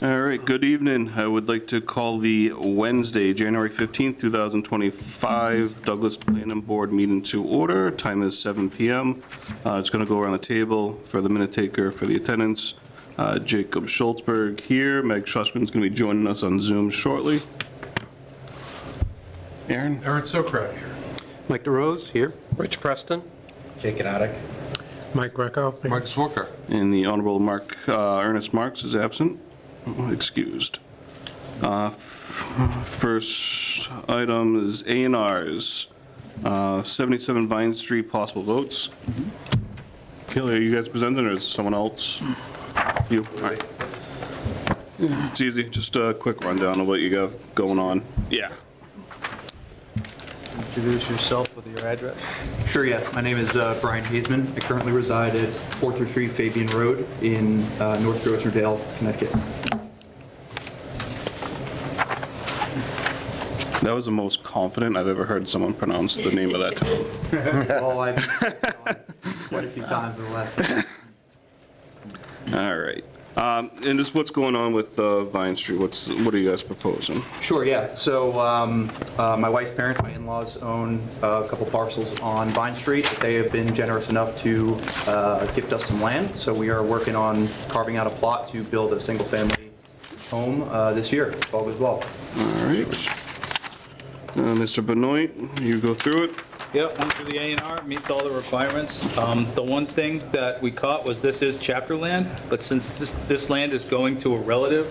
All right, good evening. I would like to call the Wednesday, January 15th, 2025 Douglas Planning Board meeting to order. Time is 7 p.m. It's going to go around the table for the minute taker for the attendance. Jacob Schultzberg here. Meg Schussman's going to be joining us on Zoom shortly. Aaron Sokrat here. Mike DeRose here. Rich Preston. Jake Canadic. Mike Greco. Mike Swooker. And the Honorable Ernest Marks is absent. Excused. First item is A&Rs. 77 Vine Street, possible votes. Kelly, are you guys presenting or is someone else? You? All right. It's easy. Just a quick rundown of what you got going on. Yeah. Introduce yourself with your address. Sure, yeah. My name is Brian Hazeman. I currently reside at 433 Fabian Road in North Grosvenor, Connecticut. That was the most confident I've ever heard someone pronounce the name of that town. Well, I've been quite a few times in the last. All right. And just what's going on with Vine Street? What are you guys proposing? Sure, yeah. So my wife's parents, my in-laws, own a couple parcels on Vine Street. They have been generous enough to gift us some land. So we are working on carving out a plot to build a single-family home this year, if all goes well. All right. Mr. Benoit, you go through it. Yep, went through the A&R, meets all the requirements. The one thing that we caught was this is chapter land, but since this land is going to a relative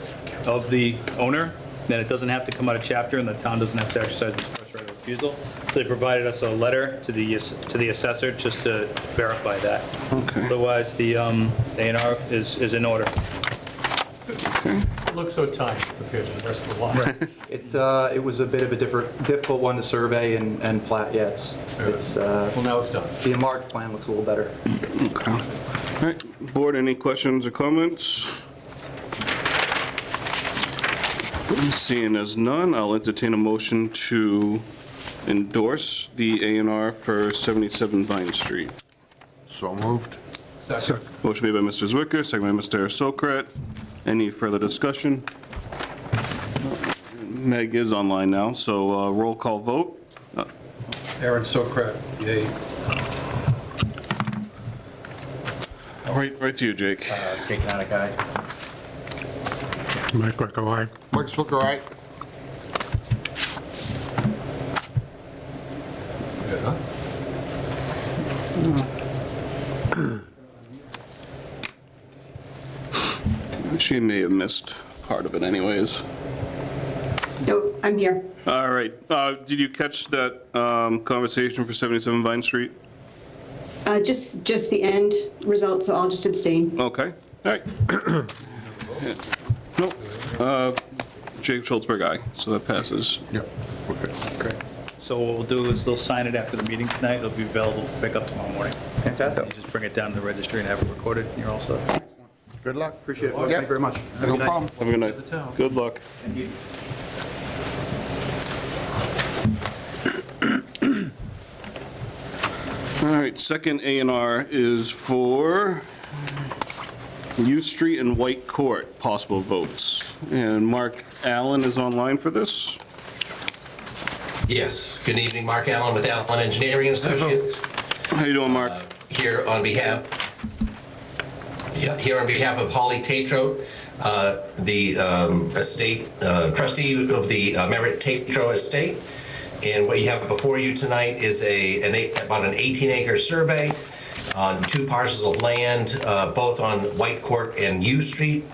of the owner, then it doesn't have to come out of chapter and the town doesn't have to exercise its first right of refusal. So they provided us a letter to the assessor just to verify that. Okay. Otherwise, the A&R is in order. Okay. It looks so tiny compared to the rest of the lot. It was a bit of a difficult one to survey and plat. Yeah, Well, now it's done. the enlarged plan looks a little better. Okay. All right. Board, any questions or comments? Seeing as none, I'll entertain a motion to endorse the A&R for 77 Vine Street. So moved. Second. Motion made by Mr. Zwicker, second by Mr. Sokrat. Any further discussion? Meg is online now, so roll call vote. Aaron Sokrat, yay. Right to you, Jake. Jake Canadic, aye. Mike Greco, aye. Mike Swooker, aye. Good, huh? She may have missed part of it anyways. No, I'm here. All right. Did you catch that conversation for 77 Vine Street? Just the end results, so I'll just abstain. Okay. All right. Nope. Jake Schultzberg, aye. So that passes. Yep. Okay. Great. So what we'll do is they'll sign it after the meeting tonight. It'll be available to pick up tomorrow morning. Fantastic. You just bring it down to the registry and have it recorded, and you're all set. Good luck. Appreciate it, folks. Thank you very much. Have a No good night. problem. Have a good night. Good luck. Thank you. All right, second A&R is for U Street and White Court, possible votes. And Mark Allen is online for this. Yes. Good evening, Mark Allen with Allen Engineering Associates. How you doing, Mark? Here on behalf of Holly Tatro, the estate trustee of the Merritt Tatro estate. And what you have before you tonight is about an 18-acre survey on two parcels of land, both on White Court and U Street.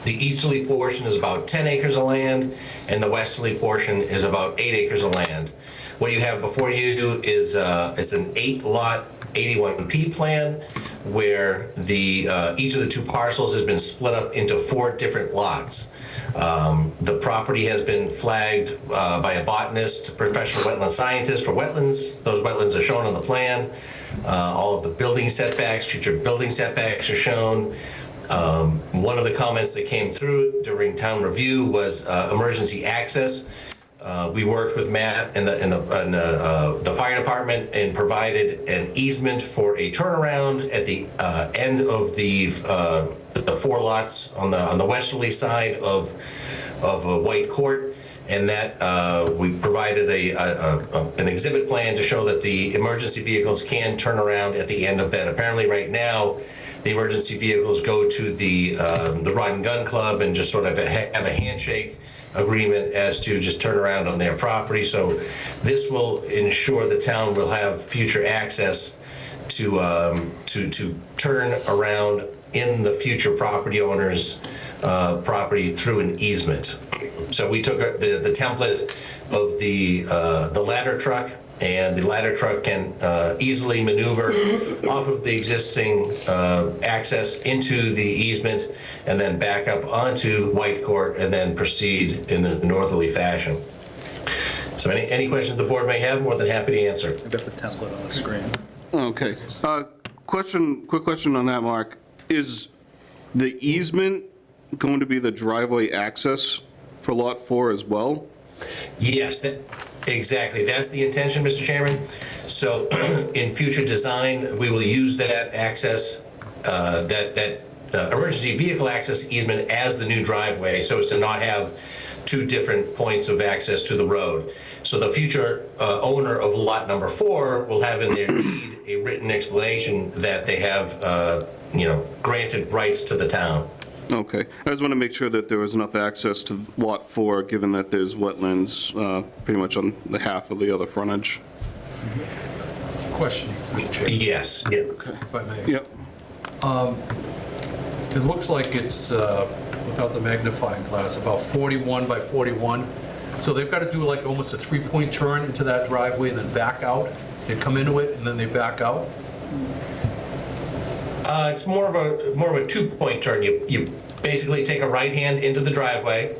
The easterly portion is about 10 acres of land, and the westerly portion is about 8 acres of land. What you have before you is an 8-lot 81P plan, where each of the two parcels has been split up into 4 different lots. The property has been flagged by a botanist, professional wetland scientist for wetlands. Those wetlands are shown on the plan. All of the building setbacks, future building setbacks are shown. One of the comments that came through during town review was emergency access. We worked with Matt and the fire department and provided an easement for a turnaround at the end of the the 4 lots on the westerly side of White Court, and that we provided an exhibit plan to show that the emergency vehicles can turn around at the end of that. Apparently, right now, the emergency vehicles go to the Rod and Gun Club and just sort of have a handshake agreement as to just turn around on their property. So this will ensure the town will have future access to turn around in the future property owner's property through an easement. So we took the template of the ladder truck, and the ladder truck can easily maneuver off of the existing access into the easement and then back up onto White Court and then proceed in a northerly fashion. So any questions the board may have, more than happy to answer. I've got the template on the screen. Okay. Quick question on that, Mark. Is the easement going to be the driveway access for Lot 4 as well? Yes, exactly. That's the intention, Mr. Chairman. So in future design, we will use that access, that emergency vehicle access easement as the new driveway, so as to not have 2 different points of access to the road. So the future owner of lot number 4 will have in their deed a written explanation that they have, granted rights to the town. Okay. I just want to make sure that there was enough access to Lot 4, given that there's wetlands pretty much on the half of the other frontage. Question, Mr. Chair, Yes. Yeah. if I may. Yep. It looks like it's, without the magnifying glass, about 41 by 41. So they've got to do like almost a 3-point turn into that driveway and then back out. They come into it and then they back out. It's more of a 2-point turn. You basically take a right hand into the driveway,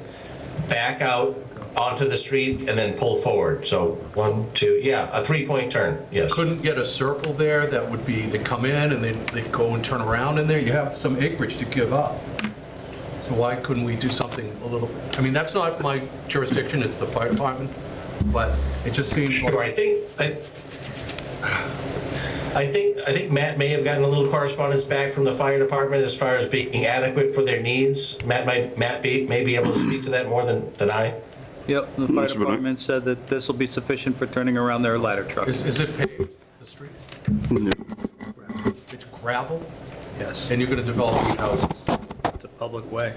back out onto the street, and then pull forward. So 1, 2, yeah, a 3-point turn. Yes. Couldn't get a circle there that would be, they come in and they go and turn around in there. You have some acreage to give up. So why couldn't we do something a little, I mean, that's not my jurisdiction, it's the fire department, but it just seems Sure. like. I think Matt may have gotten a little correspondence back from the fire department as far as being adequate for their needs. Matt may be able to speak to that more than I. Yep, the fire department said that this will be sufficient for turning around their ladder truck. Is it paved, the street? No. It's gravel, Yes, and you're going to develop 8 houses. it's a public way.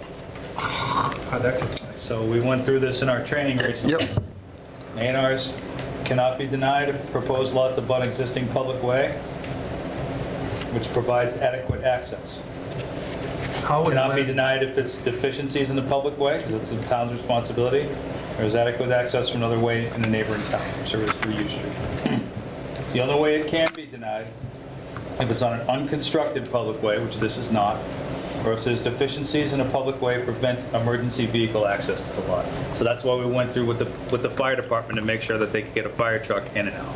How'd that get done? So we went through this in our training recently. Yep. A&Rs cannot be denied if proposed lots abut existing public way, which provides adequate access. How and Cannot be when- denied if it's deficiencies in the public way, because it's the town's responsibility. There's adequate access from another way in a neighboring town, service through U Street. The other way it can be denied, if it's on an unconstructed public way, which this is not, or if there's deficiencies in a public way prevent emergency vehicle access to the lot. So that's why we went through with the fire department to make sure that they could get a fire truck in and out.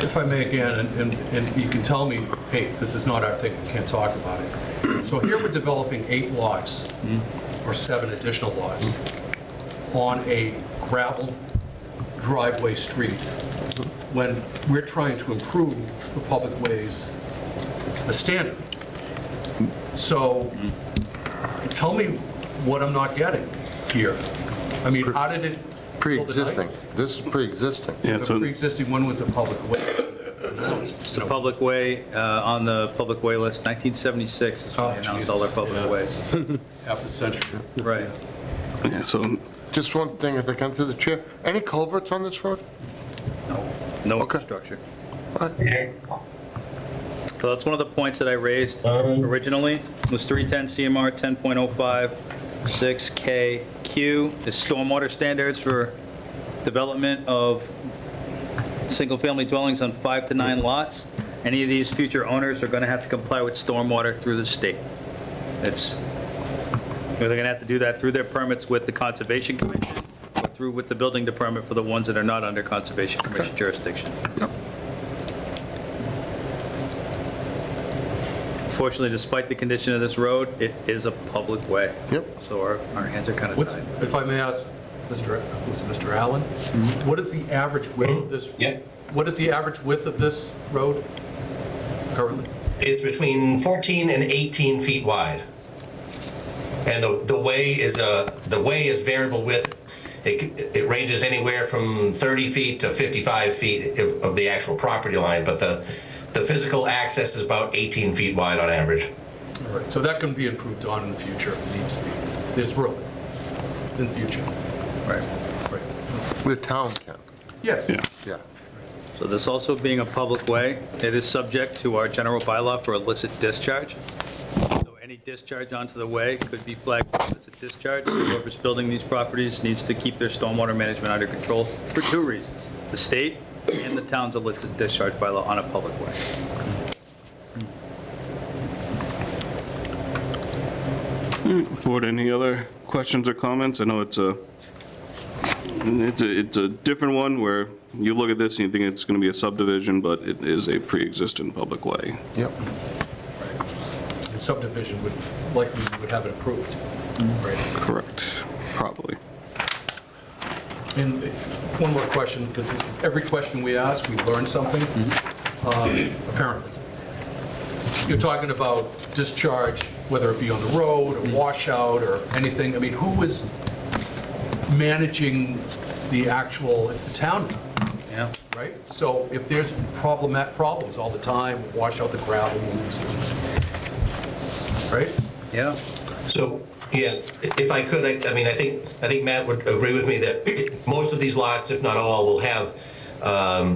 If I may again, and you can tell me, hey, this is not our thing, we can't talk about it. So here we're developing 8 lots, or 7 additional lots, on a gravel driveway street, when we're trying to improve the public ways, the standard. So tell me what I'm not getting here. I mean, how did it? Pre-existing. This is pre-existing. Yeah, The so pre-existing one was a public way. It's a public way on the public way list, 1976 is when Oh, they announced Jesus. all their public Yeah. ways. Half a century. Right. yeah, so Just one thing, if I come through the chair, any culverts on this road? No Okay. infrastructure. So that's one of the points that I raised originally, was 310 CMR 10.05 6KQ, is stormwater standards for development of single-family dwellings on 5 to 9 lots. Any of these future owners are going to have to comply with stormwater through the state. They're going to have to do that through their permits with the Conservation Commission, or through with the building department for the ones that are not under Conservation Commission jurisdiction. Fortunately, despite the condition of this road, it is a public way. Yep. So our hands are kind of What's, tied. if I may ask, Mr. Allen, what is the average width of this? Yeah. What is the average width of this road currently? It's between 14 and 18 feet wide. And the way is variable width. It ranges anywhere from 30 feet to 55 feet of the actual property line, but the physical access is about 18 feet wide on average. All right, so that can be improved on in the future if it needs to be. There's room in the future. Right. Right. The town can, Yes. Yeah. yeah. So this also being a public way, it is subject to our general bylaw for illicit discharge. So any discharge onto the way could be flagged as illicit discharge. Whoever's building these properties needs to keep their stormwater management under control for two reasons: the state and the town's illicit discharge bylaw on a public way. Board, any other questions or comments? I know it's a different one where you look at this and you think it's going to be a subdivision, but it is a pre-existing public way. Yep. The subdivision would likely would have it approved. Right. Correct, probably. And one more question, because this is every question we ask, we learn something, apparently. You're talking about discharge, whether it be on the road, or washout, or anything. I mean, who is managing the actual, it's the town now, Yeah. right? So if there's problems all the time, wash out the gravel, right? Yeah. So, yeah, if I could, I mean, I think Matt would agree with me that most of these lots, if not all, will have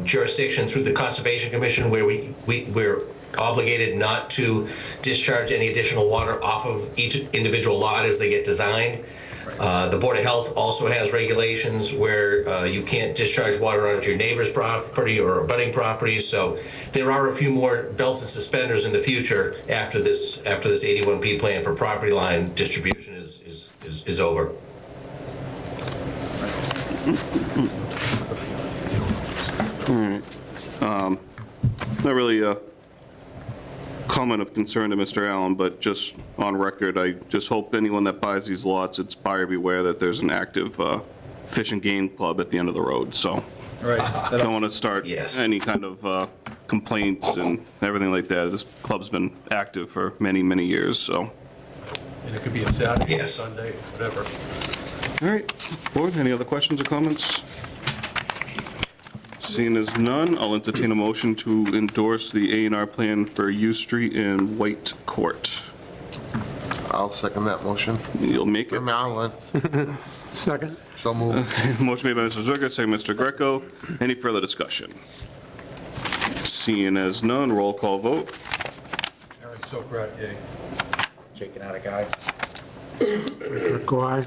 jurisdiction through the Conservation Commission where we're obligated not to discharge any additional water off of each individual lot as they get designed. The Board of Health also has regulations where you can't discharge water onto your neighbor's property or abutting properties. So there are a few more belts and suspenders in the future after this 81P plan for property line distribution is over. Not really a comment of concern to Mr. Allen, but just on record, I just hope anyone that buys these lots, it's buyer beware that there's an active fish and game club at the end of the road, so. Right. Don't want to start Yes. any kind of complaints and everything like that. This club's been active for many, many years, so. And it could be a Saturday, Yes. Sunday, whatever. All right, board, any other questions or comments? Seeing as none, I'll entertain a motion to endorse the A&R plan for U Street and White Court. I'll second that motion. You'll make it. From Alan, Second. so moved. Motion made by Mr. Zwicker, second Mr. Greco. Any further discussion? Seeing as none, roll call vote. Aaron Sokrat, yay. Jake Canada guy. Greco, aye.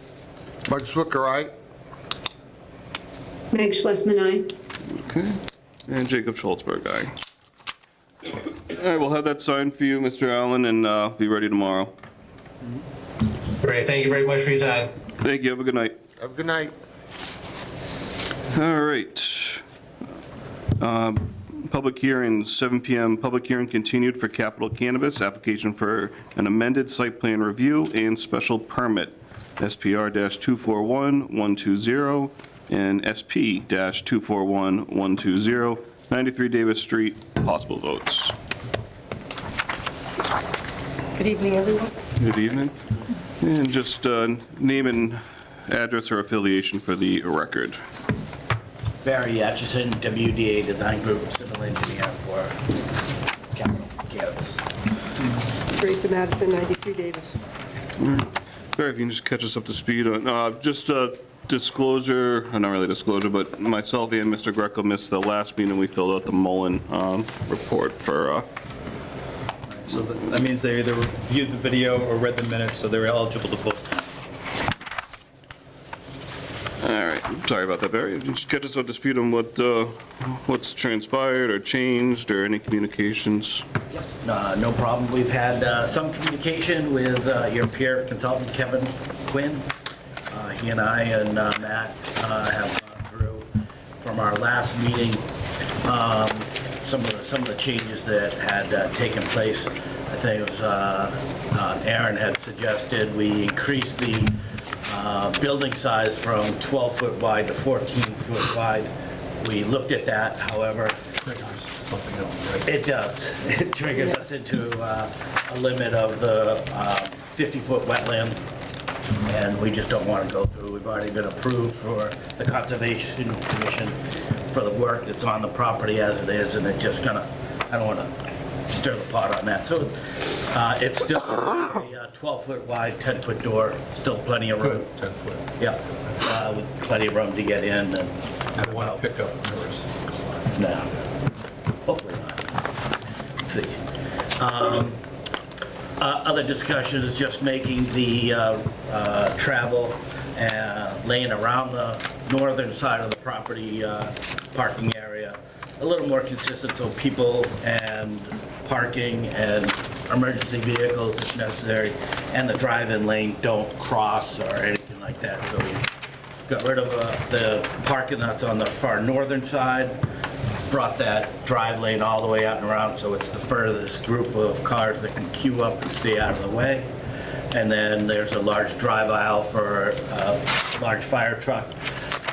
Mike Zwicker, aye. Meg Schlesman, aye. Okay, and Jacob Schultzberg, aye. All right, we'll have that signed for you, Mr. Allen, and be ready tomorrow. Great, thank you very much for your time. Thank you, have a good night. Have a good night. All right. Public hearing, 7 PM, public hearing continued for Capital Cannabis, application for an amended site plan review and special permit, SPR-241120 and SP-241120, 93 Davis Street, possible votes. Good evening, everyone. Good evening. And just name and address or affiliation for the record. Barry Atchison, WDA Design Group, civil engineer for Capital Cannabis. Teresa Madison, 93 Davis. Barry, if you can just catch us up to speed on, just disclosure, not really disclosure, but myself and Mr. Greco missed the last meeting. We filled out the Mullen report for, So that means they either viewed the video or read the minutes, so they're eligible to vote. all right, sorry about that, Barry. Just catch us up to speed on what's transpired or changed or any communications. No problem. We've had some communication with your peer consultant, Kevin Quinn. He and I and Matt have gone through from our last meeting some of the changes that had taken place. I think it was Aaron had suggested we increase the building size from 12-foot wide to 14-foot wide. We looked at that, however, something else, right? It does. It triggers us into a limit of the 50-foot wetland, and we just don't want to go through. We've already been approved for the Conservation Commission for the work that's on the property as it is, and it's just gonna, I don't want to stir the pot on that. So it's still a 12-foot wide, 10-foot door, still plenty of room. Good, 10 foot. Yeah, with plenty of room to get in and I don't want to pick up mirrors. no, hopefully not. Let's see. Other discussion is just making the travel lane around the northern side of the property parking area a little more consistent so people and parking and emergency vehicles if necessary and the drive-in lane don't cross or anything like that. So we got rid of the parking that's on the far northern side, brought that drive lane all the way out and around so it's the furthest group of cars that can queue up and stay out of the way. And then there's a large drive aisle for a large fire truck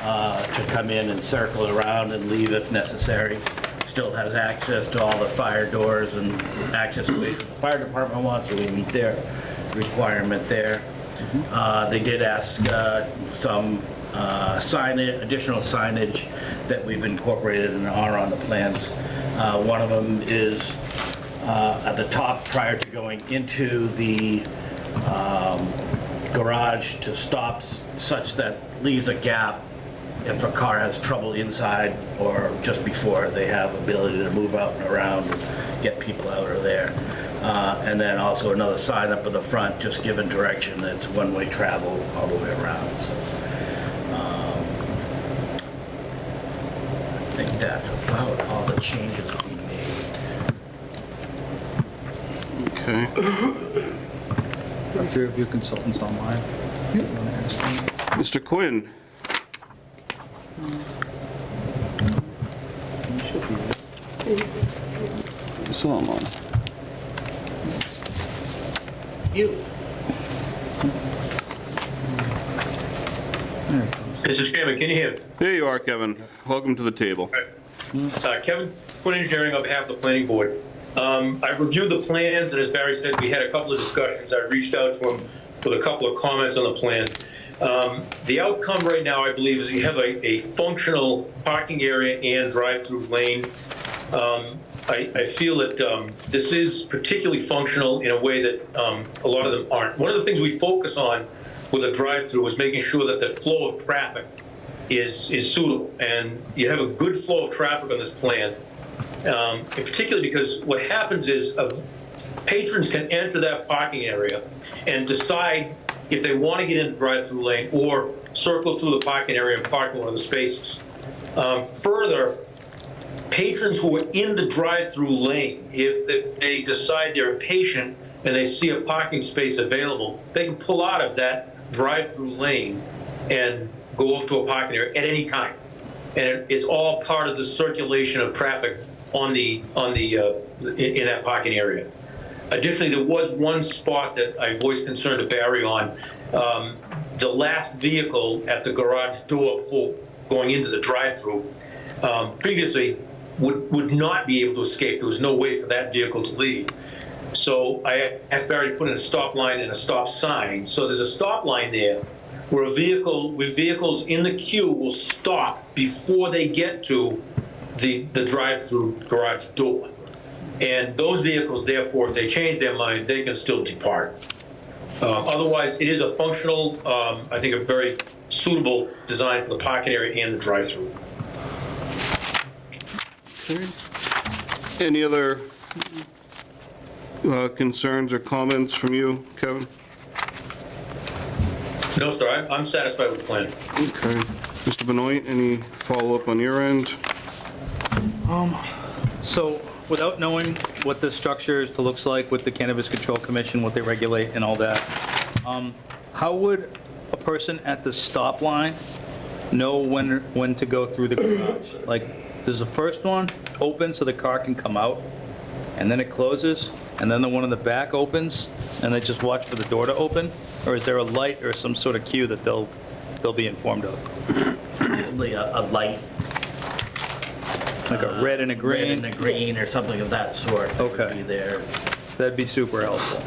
to come in and circle around and leave if necessary. Still has access to all the fire doors and access ways that the fire department wants, so we meet their requirement there. They did ask some signage, additional signage that we've incorporated and are on the plans. One of them is at the top prior to going into the garage to stop such that leaves a gap if a car has trouble inside or just before they have ability to move out and around and get people out of there. And then also another sign up in the front just giving direction that it's one-way travel all the way around. So, I think that's about all the changes we made. Okay. Peer review consultants online. You wanna ask them? Mr. Quinn? You should be there. Still online. You. Mr. Chairman, can you hear me? There you are, Kevin. Welcome to the table. Kevin, Quinn Engineering on behalf of the planning board. I've reviewed the plans, and as Barry said, we had a couple of discussions. I reached out to him with a couple of comments on the plan. The outcome right now, I believe, is you have a functional parking area and drive-through lane. I feel that this is particularly functional in a way that a lot of them aren't. One of the things we focus on with a drive-through is making sure that the flow of traffic is suitable, and you have a good flow of traffic on this plan. In particular because what happens is patrons can enter that parking area and decide if they want to get in the drive-through lane or circle through the parking area and park in one of the spaces. Further, patrons who are in the drive-through lane, if they decide they're impatient and they see a parking space available, they can pull out of that drive-through lane and go off to a parking area at any time. And it's all part of the circulation of traffic in that parking area. Additionally, there was one spot that I voiced concern to Barry on. The last vehicle at the garage door before going into the drive-through previously would not be able to escape. There was no way for that vehicle to leave. So I asked Barry to put in a stop line and a stop sign. So there's a stop line there where vehicles in the queue will stop before they get to the drive-through garage door. And those vehicles, therefore, if they change their mind, they can still depart. Otherwise, it is a functional, I think a very suitable design for the parking area and the drive-through. Okay. Any other concerns or comments from you, Kevin? No, sir, I'm satisfied with the plan. Okay. Mr. Benoit, any follow-up on your end? So without knowing what the structure looks like with the Cannabis Control Commission, what they regulate and all that, how would a person at the stop line know when to go through the garage? Like, does the first one open so the car can come out, and then it closes, and then the one in the back opens, and they just watch for the door to open? Or is there a light or some sort of cue that they'll be informed of? Probably a light. Like a red and a green? Red and a green or something of that sort. that would Okay. Be there. That'd be super helpful.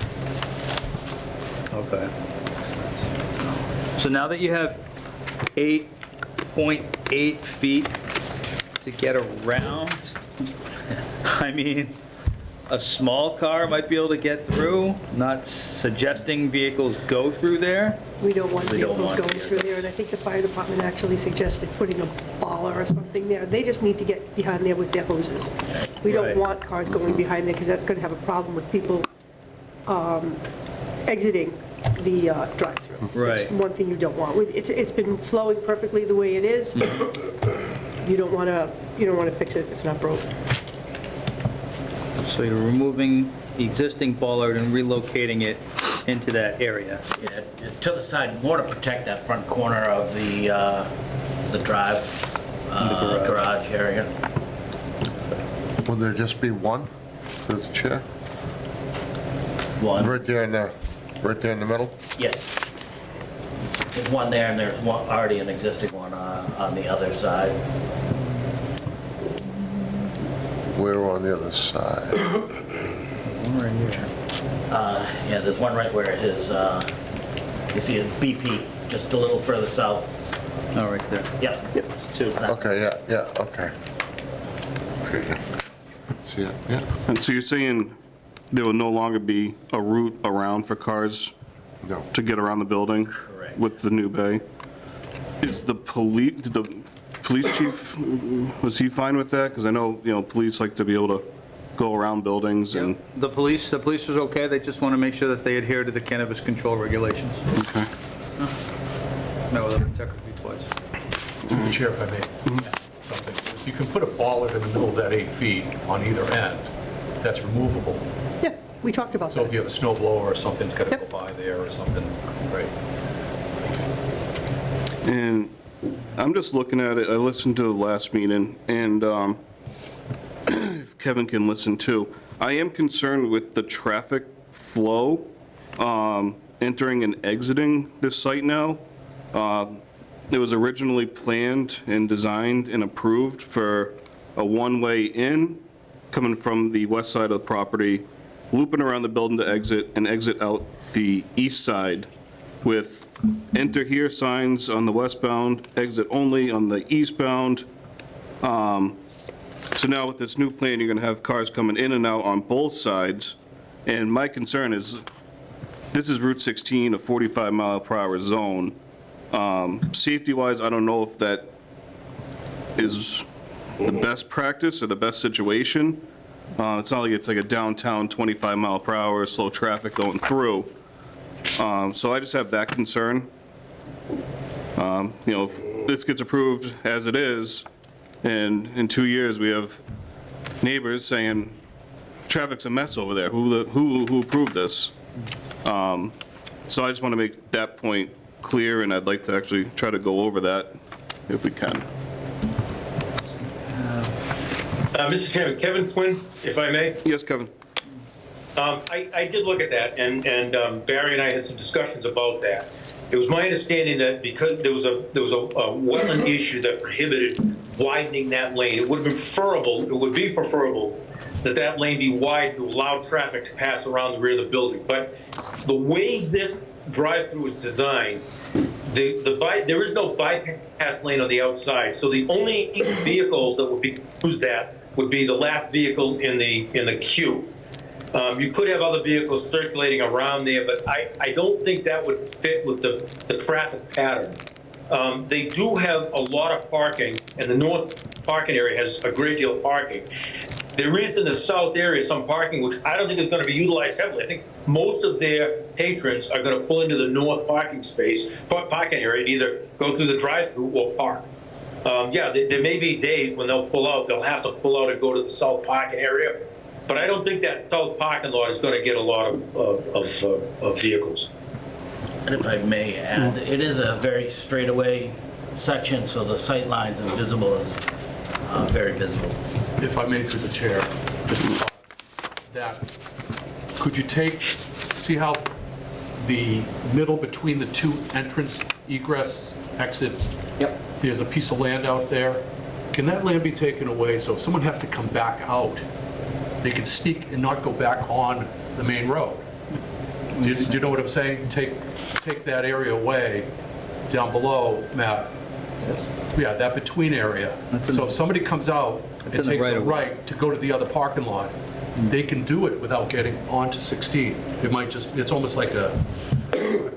Okay. So now that you have 8.8 feet to get around, I mean, a small car might be able to get through, not suggesting vehicles go through there. We don't want We don't vehicles want going through there, and I think the fire department actually suggested putting a baller or something there. They just need to get behind there with their hoses. We don't Right. want cars going behind there, because that's going to have a problem with people exiting the drive-through. Right. It's one thing you don't want. It's been flowing perfectly the way it is. You don't want to fix it if it's not broken. So you're removing the existing bollard and relocating it into that area. Yeah, to the side, more to protect that front corner of the drive, garage area. Will there just be one for the chair? One, Right there in the middle? yes. There's one there, and there's one, already an existing one on the other side. We're on the other side. Right here. Yeah, there's one right where it is, you see it BP, just a little further south. Oh, right there. Yep. Two. Okay, yeah, okay. See it, yeah. And so you're saying there will no longer be a route around for cars No. to get around the building? Correct. With the new bay? Is the police chief, was he fine with that? Because I know, police like to be able to go around buildings and, The police was okay, they just want to make sure that they adhere to the cannabis control regulations. okay. No, they'll protect me twice. Through the chair, if I may, something. If you can put a bollard in the middle of that 8 feet on either end, that's removable. Yeah, we talked about So if that. you have a snow blower or something's got to go Yep. by there or something, right? And I'm just looking at it, I listened to the last meeting, and if Kevin can listen too. I am concerned with the traffic flow entering and exiting this site now. It was originally planned and designed and approved for a one-way in, coming from the west side of the property, looping around the building to exit, and exit out the east side with enter here signs on the westbound, exit only on the eastbound. So now with this new plan, you're gonna have cars coming in and out on both sides. And my concern is, this is Route 16, a 45-mile-per-hour zone. Safety-wise, I don't know if that is the best practice or the best situation. It's not like it's like a downtown 25-mile-per-hour slow traffic going through. So I just have that concern. If this gets approved as it is, and in 2 years, we have neighbors saying, traffic's a mess over there, who approved this? So I just want to make that point clear, and I'd like to actually try to go over that if we can. Mr. Chairman, Kevin Quinn, if I may. Yes, Kevin? I did look at that, and Barry and I had some discussions about that. It was my understanding that because there was a wetland issue that prohibited widening that lane, it would be preferable that that lane be wide to allow traffic to pass around the rear of the building. But the way this drive-through is designed, there is no bypass lane on the outside, so the only vehicle that would be used that would be the last vehicle in the queue. You could have other vehicles circulating around there, but I don't think that would fit with the traffic pattern. They do have a lot of parking, and the north parking area has a great deal of parking. There is in the south area some parking, which I don't think is going to be utilized heavily. I think most of their patrons are going to pull into the north parking area, and either go through the drive-through or park. Yeah, there may be days when they'll have to pull out and go to the south parking area. But I don't think that south parking lot is going to get a lot of vehicles. And if I may add, it is a very straightaway section, so the sight lines and visible is very visible. If I may, through the chair, just a thought. That, could you see how the middle between the two entrance egress exits? Yep. There's a piece of land out there. can that land be taken away so if someone has to come back out, they can sneak and not go back on the main road? Do you know what I'm saying? Take that area away down below, Matt. Yeah, that between area. So if somebody comes out and in the takes right a of way. right to go to the other parking lot, they can do it without getting onto 16. It might just, it's almost like a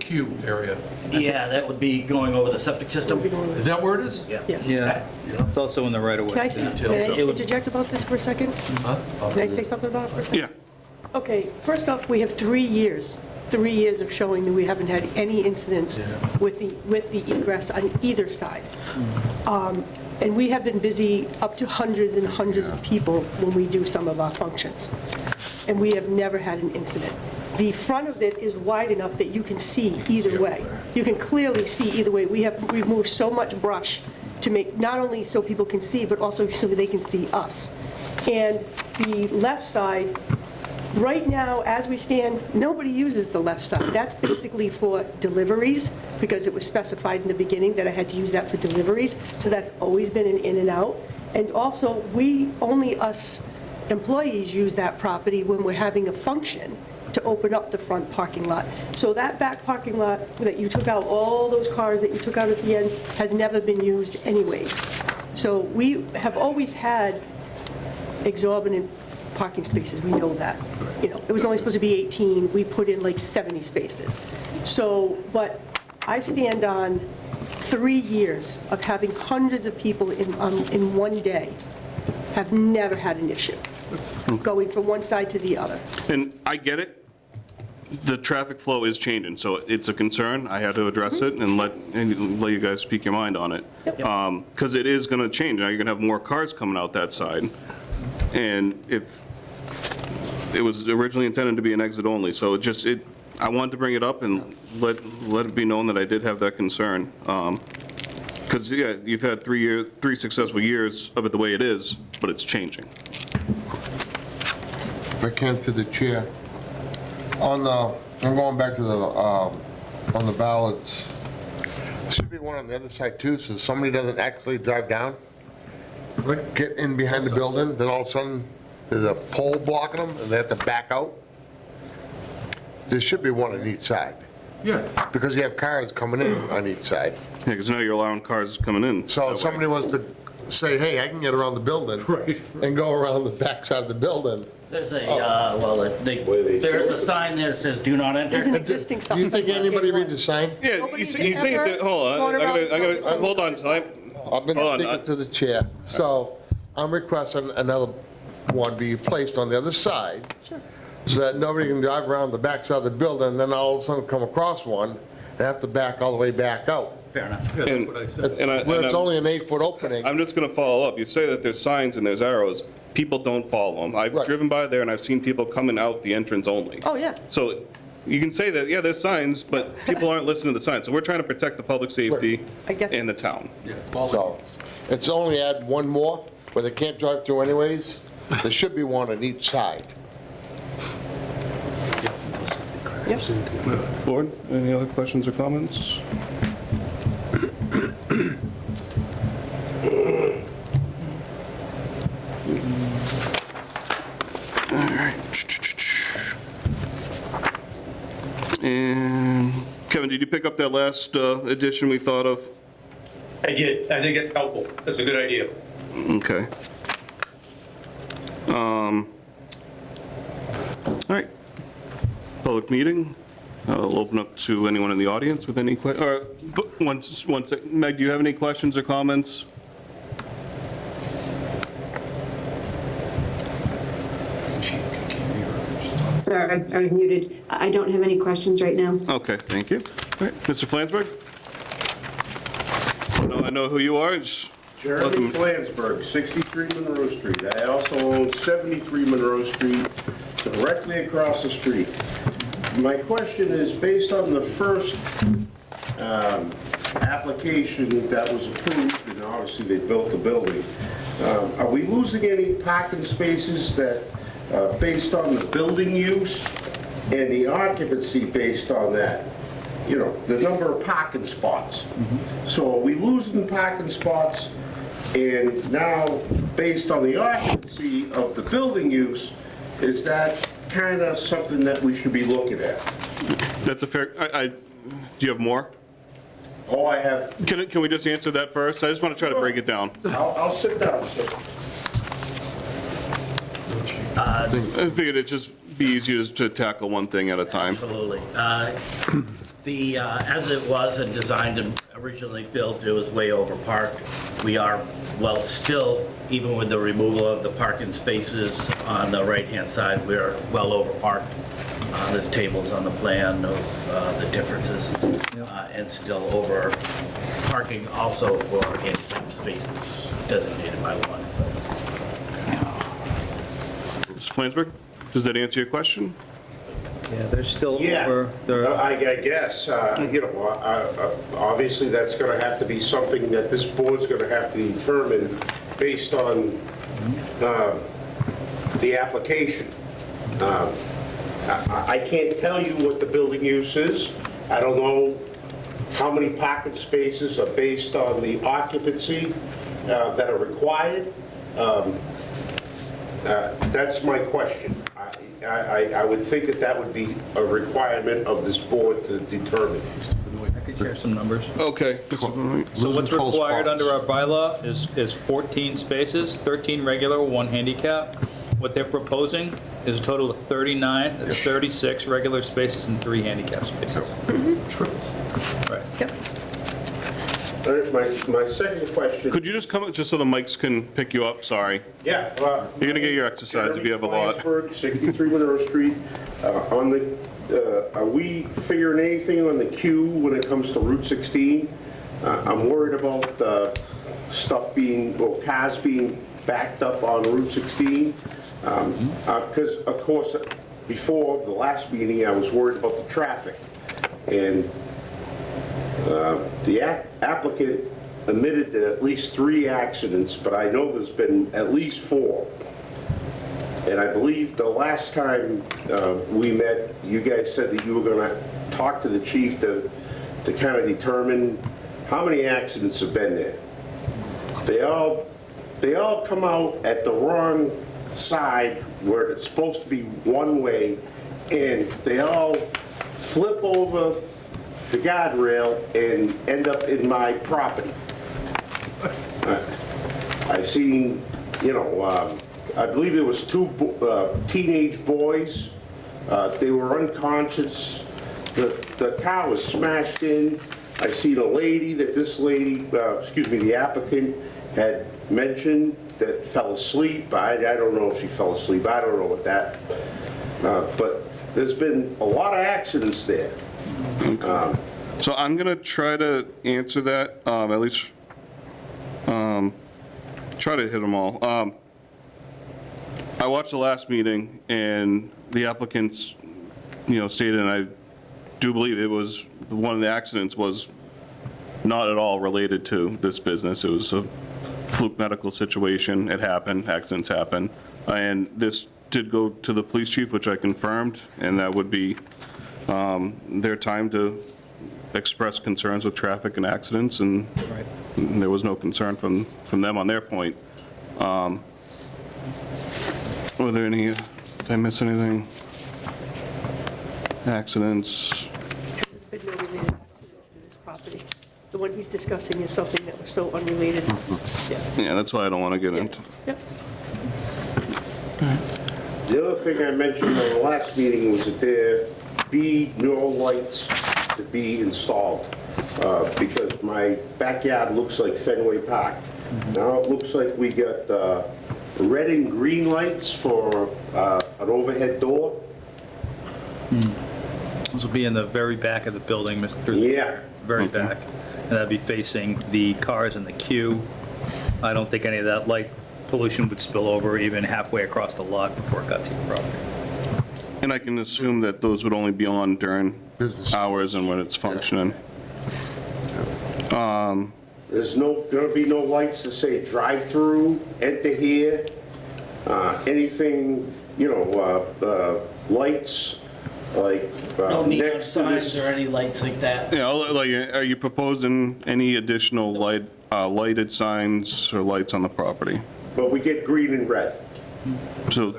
queue area. Yeah, that would be going over the septic system. Is that where it is? Yeah. Yes. Yeah, it's also in the right of way. Can I may I interject about this for a second? Can I say something about it for a second? Yeah. Okay, first off, we have 3 years of showing that we haven't had any incidents with the egress on either side. And we have been busy up to hundreds and hundreds of people when we do some of our functions. And we have never had an incident. The front of it is wide enough that you can see either way. You can clearly see either way. We have removed so much brush to make, not only so people can see, but also so they can see us. And the left side, right now, as we stand, nobody uses the left side. That's basically for deliveries, because it was specified in the beginning that I had to use that for deliveries, so that's always been an in and out. And also, only us employees use that property when we're having a function to open up the front parking lot. So that back parking lot that you took out, all those cars that you took out at the end, has never been used anyways. So we have always had exorbitant parking spaces, we know that. You know, it was only supposed to be 18, we put in like 70 spaces. So, but I stand on 3 years of having hundreds of people in one day, have never had an issue, going from one side to the other. And I get it. The traffic flow is changing, so it's a concern. I had to address it and let you guys speak your mind on it. Because it is going to change. Now you're going to have more cars coming out that side. And if it was originally intended to be an exit only, so I wanted to bring it up and let it be known that I did have that concern. Because, yeah, you've had 3 successful years of it the way it is, but it's changing. If I can, through the chair. I'm going back to on the ballots. There should be one on the other side too, so somebody doesn't actually drive down, get in behind the building, then all of a sudden there's a pole blocking them and they have to back out. There should be one on each side. Yeah. Because you have cars coming in on each side. Yeah, because now you're allowing cars coming in. So if somebody was to say, hey, I can get around the building and go around the back side of the building. There's there's a sign there that says "Do not enter." There's an existing sign. Do you think anybody reads the sign? Yeah, you see, hold on, hold on. I've been speaking to the chair, so I'm requesting another one be placed on the other side, so that nobody can drive around the back side of the building, and then all of a sudden come across one, they have to back all the way back out. Fair enough. Yeah, that's what I said. Where it's only an 8-foot opening. I'm just going to follow up. You say that there's signs and there's arrows. People don't follow them. I've Right. driven by there and I've seen people coming out the entrance only. Oh, yeah. So you can say that, yeah, there's signs, but people aren't listening to the signs. So we're trying to protect the public safety I get and the town. So it's only add one more, where they can't drive through anyways. There should be one on each side. Board, any other questions or comments? And Kevin, did you pick up that last edition we thought of? I did. I think it's helpful. That's a good idea. Okay. All right. Public meeting. I'll open up to anyone in the audience with any questions. Or one second. Meg, do you have any questions or comments? Sorry, I was muted. I don't have any questions right now. Okay, thank you. All right, Mr. Flansburgh? I know who you are. Jeremy Flansburgh, 63 Monroe Street. I also own 73 Monroe Street, directly across the street. My question is, based on the first application that was approved, and obviously they built the building, are we losing any parking spaces that, based on the building use and the occupancy based on that? You know, the number of parking spots. So are we losing parking spots And now, based on the occupancy of the building use, is that kind of something that we should be looking at? That's a fair, do you have more? Oh, I have, Can we just answer that first? I just want to try to break it down. I'll sit down, sir. I figured it'd just be easier just to tackle one thing at a time. Absolutely. As it was and designed and originally built, it was way over parked. We are, well, still, even with the removal of the parking spaces on the right-hand side, we're well over parked. There's tables on the plan of the differences, and still over parking also for handicap spaces designated by one. Mr. Flansburgh, does that answer your question? Yeah, there's still Yeah, over, I guess, obviously that's going to have to be something that this board's going to have to determine based on the application. I can't tell you what the building use is. I don't know how many parking spaces are based on the occupancy that are required. That's my question. I would think that that would be a requirement of this board to determine. I could share some numbers. Okay. So what's required under our bylaw is 14 spaces, 13 regular, 1 handicap. What they're proposing is a total of 39, that's 36 regular spaces and 3 handicap spaces. Triple. Right. Yep. My second question. Could you just come, just so the mics can pick you up? Sorry. Yeah. You're going to get your exercise if you have a lot. Flansburgh, 63 Monroe Street. Are we figuring anything on the queue when it comes to Route 16? I'm worried about stuff or cars being backed up on Route 16. Because, of course, before the last meeting, I was worried about the traffic. And the applicant admitted to at least 3 accidents, but I know there's been at least 4. And I believe the last time we met, you guys said that you were going to talk to the chief to kind of determine how many accidents have been there. They all come out at the wrong side where it's supposed to be one way, and they all flip over the guardrail and end up in my property. I seen, I believe there was 2 teenage boys. They were unconscious. The car was smashed in. I seen a lady that the applicant had mentioned that fell asleep. I don't know if she fell asleep. I don't know what that. But there's been a lot of accidents there. So I'm going to try to answer that, at least try to hit them all. I watched the last meeting, and the applicants, stated, and I do believe it was, one of the accidents was not at all related to this business. It was a fluke medical situation. It happened, accidents happen. And this did go to the police chief, which I confirmed, and that would be their time to express concerns with traffic and accidents, and there was no concern from them on their point. Were there any, did I miss anything? Accidents? There's been no related accidents to this property. The one he's discussing is something that was so unrelated. Yeah, that's why I don't want to get into. Yep. The other thing I mentioned on the last meeting was that there be no lights to be installed, because my backyard looks like Fenway Park. Now it looks like we got red and green lights for an overhead door. This will be in the very back of the building, Mr. Yeah. Very back. And that'd be facing the cars in the queue. I don't think any of that light pollution would spill over even halfway across the lot before it got to your property. And I can assume that those would only be on during hours and when it's functioning. There's gonna be no lights to say drive-through, enter here, anything, lights like No neon next to signs this? or any lights like that. Yeah, like, are you proposing any additional lighted signs or lights on the property? But we get green and red. So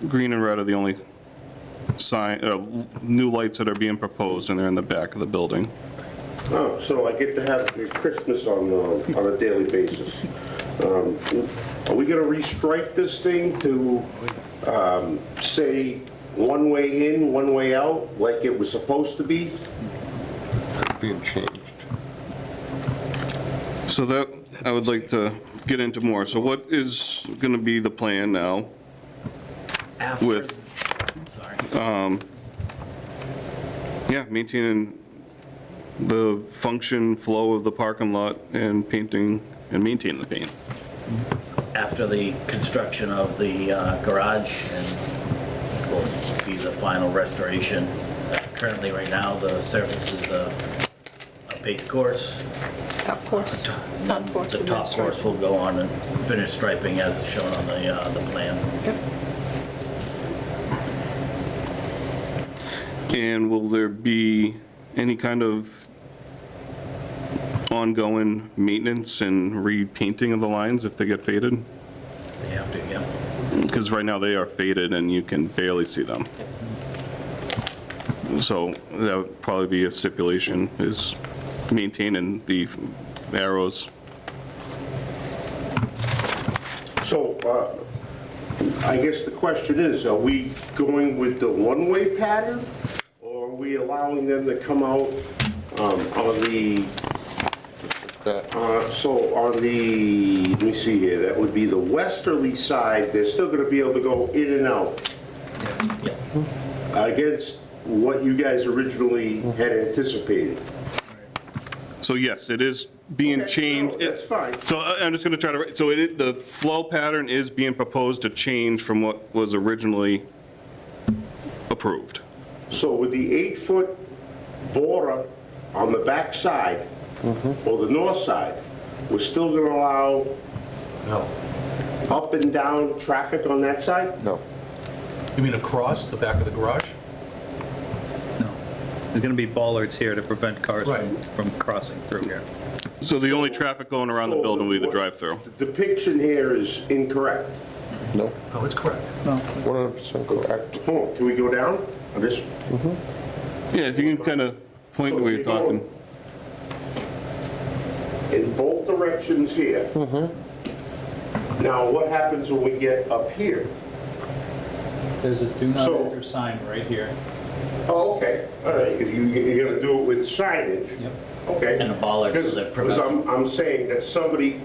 green and red are the only new lights that are being proposed, and they're in the back of the building. Oh, so I get to have Christmas on a daily basis. Are we gonna restripe this thing to, say, one way in, one way out, like it was supposed to be? Being changed. So that, I would like to get into more. So what is going to be the plan now After, with, sorry. yeah, maintaining the function, flow of the parking lot and painting, and maintaining the paint? After the construction of the garage, and will be the final restoration. Currently, right now, the surface is a base course. Top course. Top course. The and top then course stripe. will go on and finish striping as is shown on the plan. And will there be any kind of ongoing maintenance and repainting of the lines if they get faded? They have to, yeah. Because right now they are faded and you can barely see them. So that would probably be a stipulation, is maintaining the arrows. So, I guess the question is, are we going with the one-way pattern? Or are we allowing them to come out on the, so on the, let me see here, that would be the westerly side, they're still gonna be able to go in and out against what you guys originally had anticipated? So yes, it is being Okay, changed. no, that's fine. So I'm just going to try to, so the flow pattern is being proposed to change from what was originally approved. So with the 8-foot border on the back side, or the north side, we're still gonna allow No. up and down traffic on that side? No. You mean across the back of the garage? No. There's going to be bollards here to prevent cars Right. from crossing through here. So the only traffic going around the So building will be the what- drive-through. The depiction here is incorrect. No. No, it's correct. 100% correct. Oh, can we go down? I just, Yeah, if you can kind of point the way you're talking. in both directions here. Now, what happens when we get up here? There's a do not So- enter sign right here. Oh, okay, all right, if you're gonna do it with signage. Yep. Okay. And a bollard so that Because I'm saying that somebody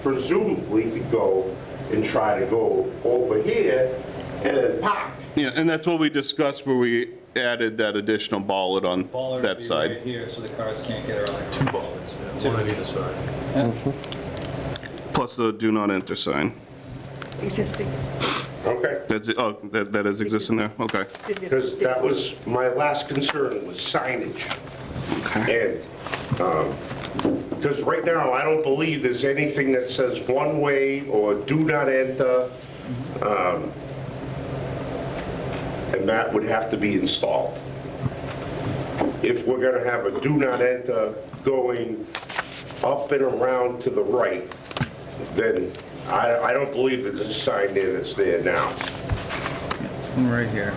presumably could go and try to go over here and then park. Yeah, and that's what we discussed where we added that additional bollard on Bollard that would be right side. here, so the cars can't get around. Two bollards, one on either side. Plus the do not enter sign. Existing. Okay. That's, oh, that is existing there? Okay. Because that was, my last concern was signage. And, because right now, I don't believe there's anything that says one way or do not enter. And that would have to be installed. If we're gonna have a do not enter going up and around to the right, then I don't believe there's a sign there that's there now. One right here.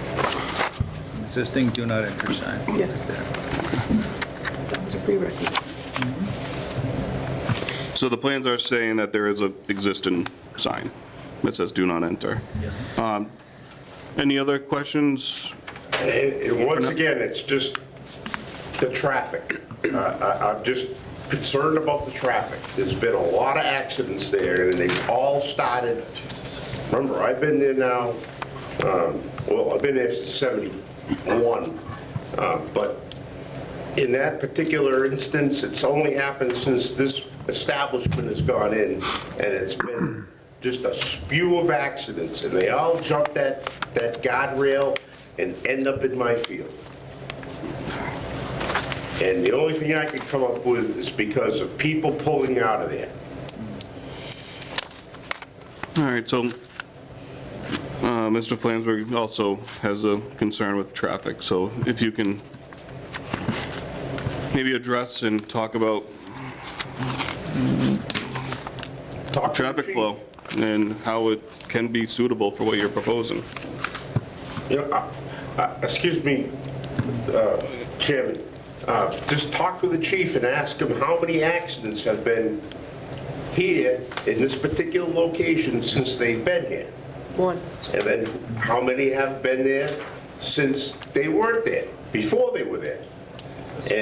Existing do not enter sign. Yes. That was a prerequisite. So the plans are saying that there is a existing sign that says do not enter. Yes. Any other questions? And once again, it's just the traffic. I'm just concerned about the traffic. There's been a lot of accidents there, and they all started, remember, I've been there now, well, I've been there since '71, but in that particular instance, it's only happened since this establishment has gone in, and it's been just a spew of accidents, and they all jump that guardrail and end up in my field. And the only thing I could come up with is because of people pulling out of there. All right, so Mr. Flansburgh also has a concern with traffic, so if you can maybe address and talk about Talk to the traffic chief. flow and how it can be suitable for what you're proposing. You know, excuse me, Chairman, just talk to the chief and ask him how many accidents have been here in this particular location since they've been here. One. And then how many have been there since they weren't there, before they were there?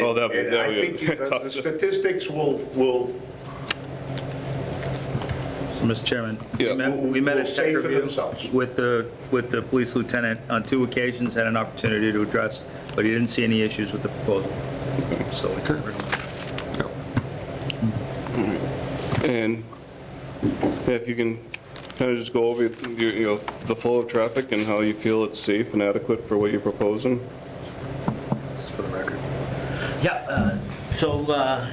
Oh, that'd be- And that'd I be think tough the to- statistics will So, Mr. Chairman, Yeah. we met will at say Tech for Review themselves. with the police lieutenant on 2 occasions, had an opportunity to address, but he didn't see any issues with the proposal. So we covered them. And if you can kind of just go over, the flow of traffic and how you feel it's safe and adequate for what you're proposing? Just for the record. Yeah, so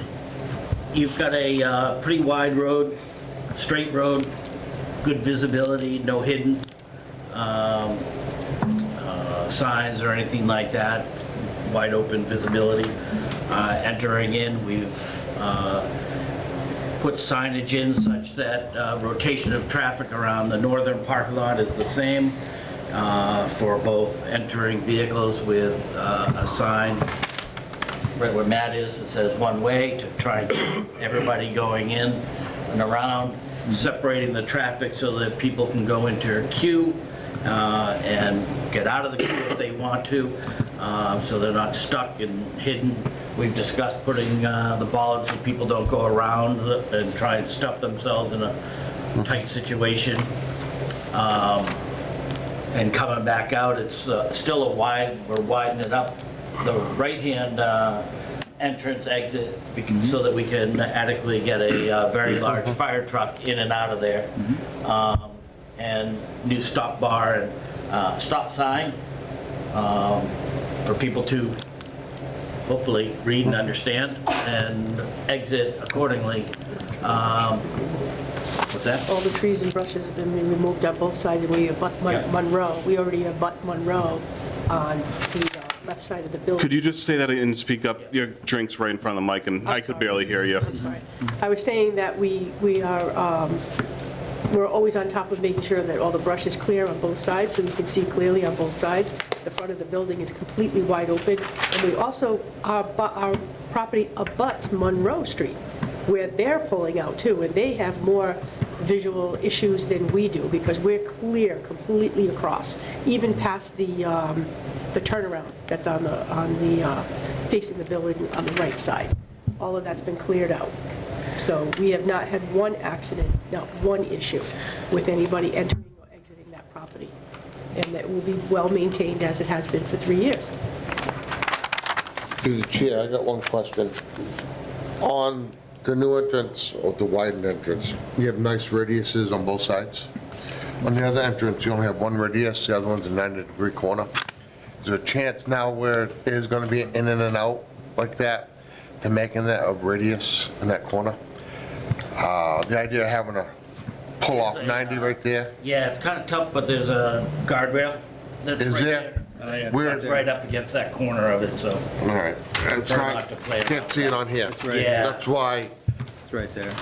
you've got a pretty wide road, straight road, good visibility, no hidden signs or anything like that, wide open visibility. Entering in, we've put signage in such that rotation of traffic around the northern parking lot is the same for both entering vehicles with a sign right where Matt is that says one way to try and keep everybody going in and around, separating the traffic so that people can go into a queue and get out of the queue if they want to, so they're not stuck and hidden. We've discussed putting the bollards so people don't go around and try and stuff themselves in a tight situation. And coming back out, it's still we're widening it up, the right-hand entrance exit so that we can adequately get a very large fire truck in and out of there. And new stop bar and stop sign for people to hopefully read and understand and exit accordingly. What's that? All the trees and brushes have been removed on both sides, and we abut Monroe. We already abut Monroe on the left side of the building. Could you just say that and speak up? Your drink's right in front of the mic, and I could barely hear you. I'm sorry. I was saying that we're always on top of making sure that all the brush is clear on both sides, so we can see clearly on both sides. The front of the building is completely wide open. And we also, our property abuts Monroe Street, where they're pulling out too, and they have more visual issues than we do, because we're clear completely across, even past the turnaround that's on the facing the building on the right side. All of that's been cleared out. So we have not had one accident, not one issue with anybody entering or exiting that property. And that will be well maintained as it has been for 3 years. Through the chair, I got one question. On the new entrance, or the widened entrance, you have nice radiuses on both sides. On the other entrance, you only have one radius, the other one's a 90-degree corner. Is there a chance now where it is going to be in and out like that, to making that a radius in that corner? The idea of having a pull off 90 right there? Yeah, it's kind of tough, but there's a guardrail that's Is right there? there. Where? It's right up against that corner of it, so. All right. It's Prefer not, not to play around can't with see it that. on here. right Yeah. That's why, It's right there.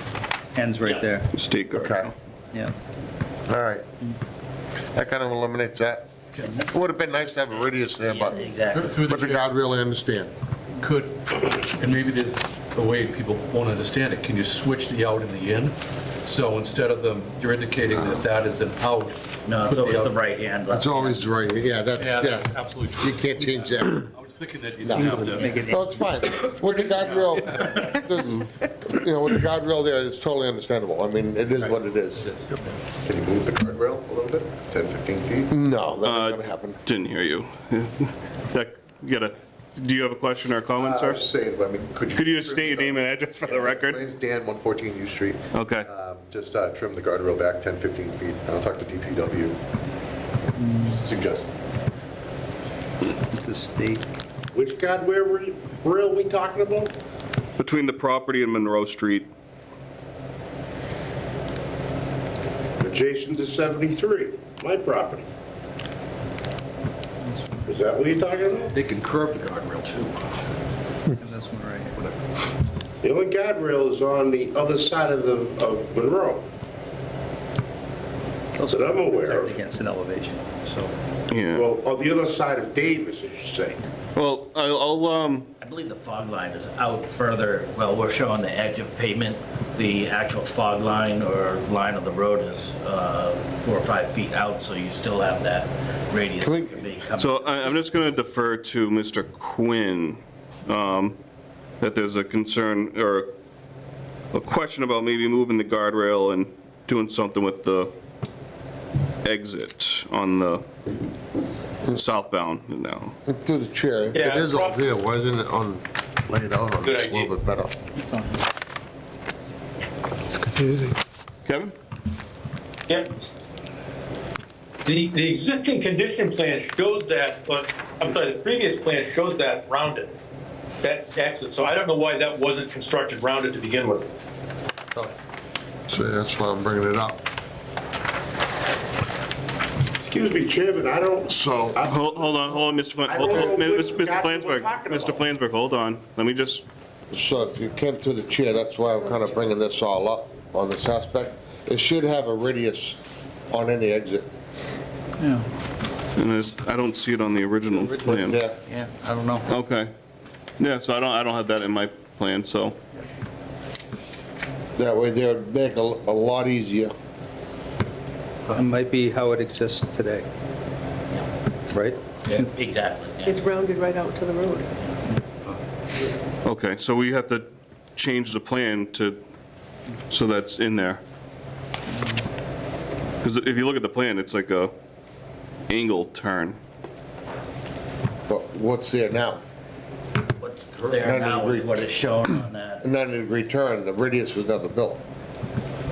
Ends right there. State guard. okay, Yeah. all right. That kind of eliminates that. It would have been nice to have a radius there, Yeah, but exactly. Through the the chair, guardrail, I understand. could, and maybe there's a way people won't understand it, can you switch the out and the in? So instead of them, you're indicating that that is an out. No, put it's always out- the right hand. left It's always right, yeah, Yeah, that's, that's yeah. absolutely true. You can't change that. I was thinking that you didn't have to. No, it's fine. With the guardrail, with the guardrail there, it's totally understandable. I mean, it is what it is. Can you move the guardrail a little bit, 10, 15 feet? No, that's not gonna happen. Didn't hear you. Do you have a question or a comment, I sir? was just saying, I mean, could you... Could you just state your name and address for the My record? name's Dan, 114 U Street. Okay. Just trim the guardrail back 10, 15 feet, and I'll talk to DPW. Just a suggestion. The state. Which guardrail rail we talking about? Between the property and Monroe Street. Adjacent to 73. my property. Is that what you're talking about? They can curve the guardrail too. This one right here. The only guardrail is on the other side of Monroe. Also That I'm aware protect of. against an elevation, so. Yeah. Well, on the other side of Davis, as you say. Well, I'll I believe the fog line is out further, well, we're showing the edge of pavement. The actual fog line or line of the road is 4 or 5 feet out, so you still have that radius. Can we- that could be coming. So I'm just going to defer to Mr. Quinn, that there's a concern or a question about maybe moving the guardrail and doing something with the exit on the southbound now. Through the chair, it Yeah, is over here, why isn't it laid out on Good this a little bit better? It's on. It's confusing. Kevin? Yeah. The existing condition plan shows that, but, I'm sorry, the previous plan shows that rounded, that exit, so I don't know why that wasn't constructed rounded to begin with. So that's why I'm bringing it up. Excuse me, Chairman, I don't, So, Hold on, Mr. I don't know Mr. what exactly we're Flansburgh, talking Mr. about. Flansburgh, hold on. Let me just, so if you came through the chair, that's why I'm kind of bringing this all up on this aspect. It should have a radius on any exit. Yeah, and I don't see it on the original plan. Yeah, yeah, I don't know. Okay. Yeah, so I don't have that in my plan, so. that way they would make a lot easier. It might be how it exists today, right? Yeah, exactly, yeah. It's rounded right out to the road. Okay, so we have to change the plan so that's in there. Because if you look at the plan, it's like a angle turn. But what's there now? What's there now is what is shown on that. A 90-degree turn, the radius was never built.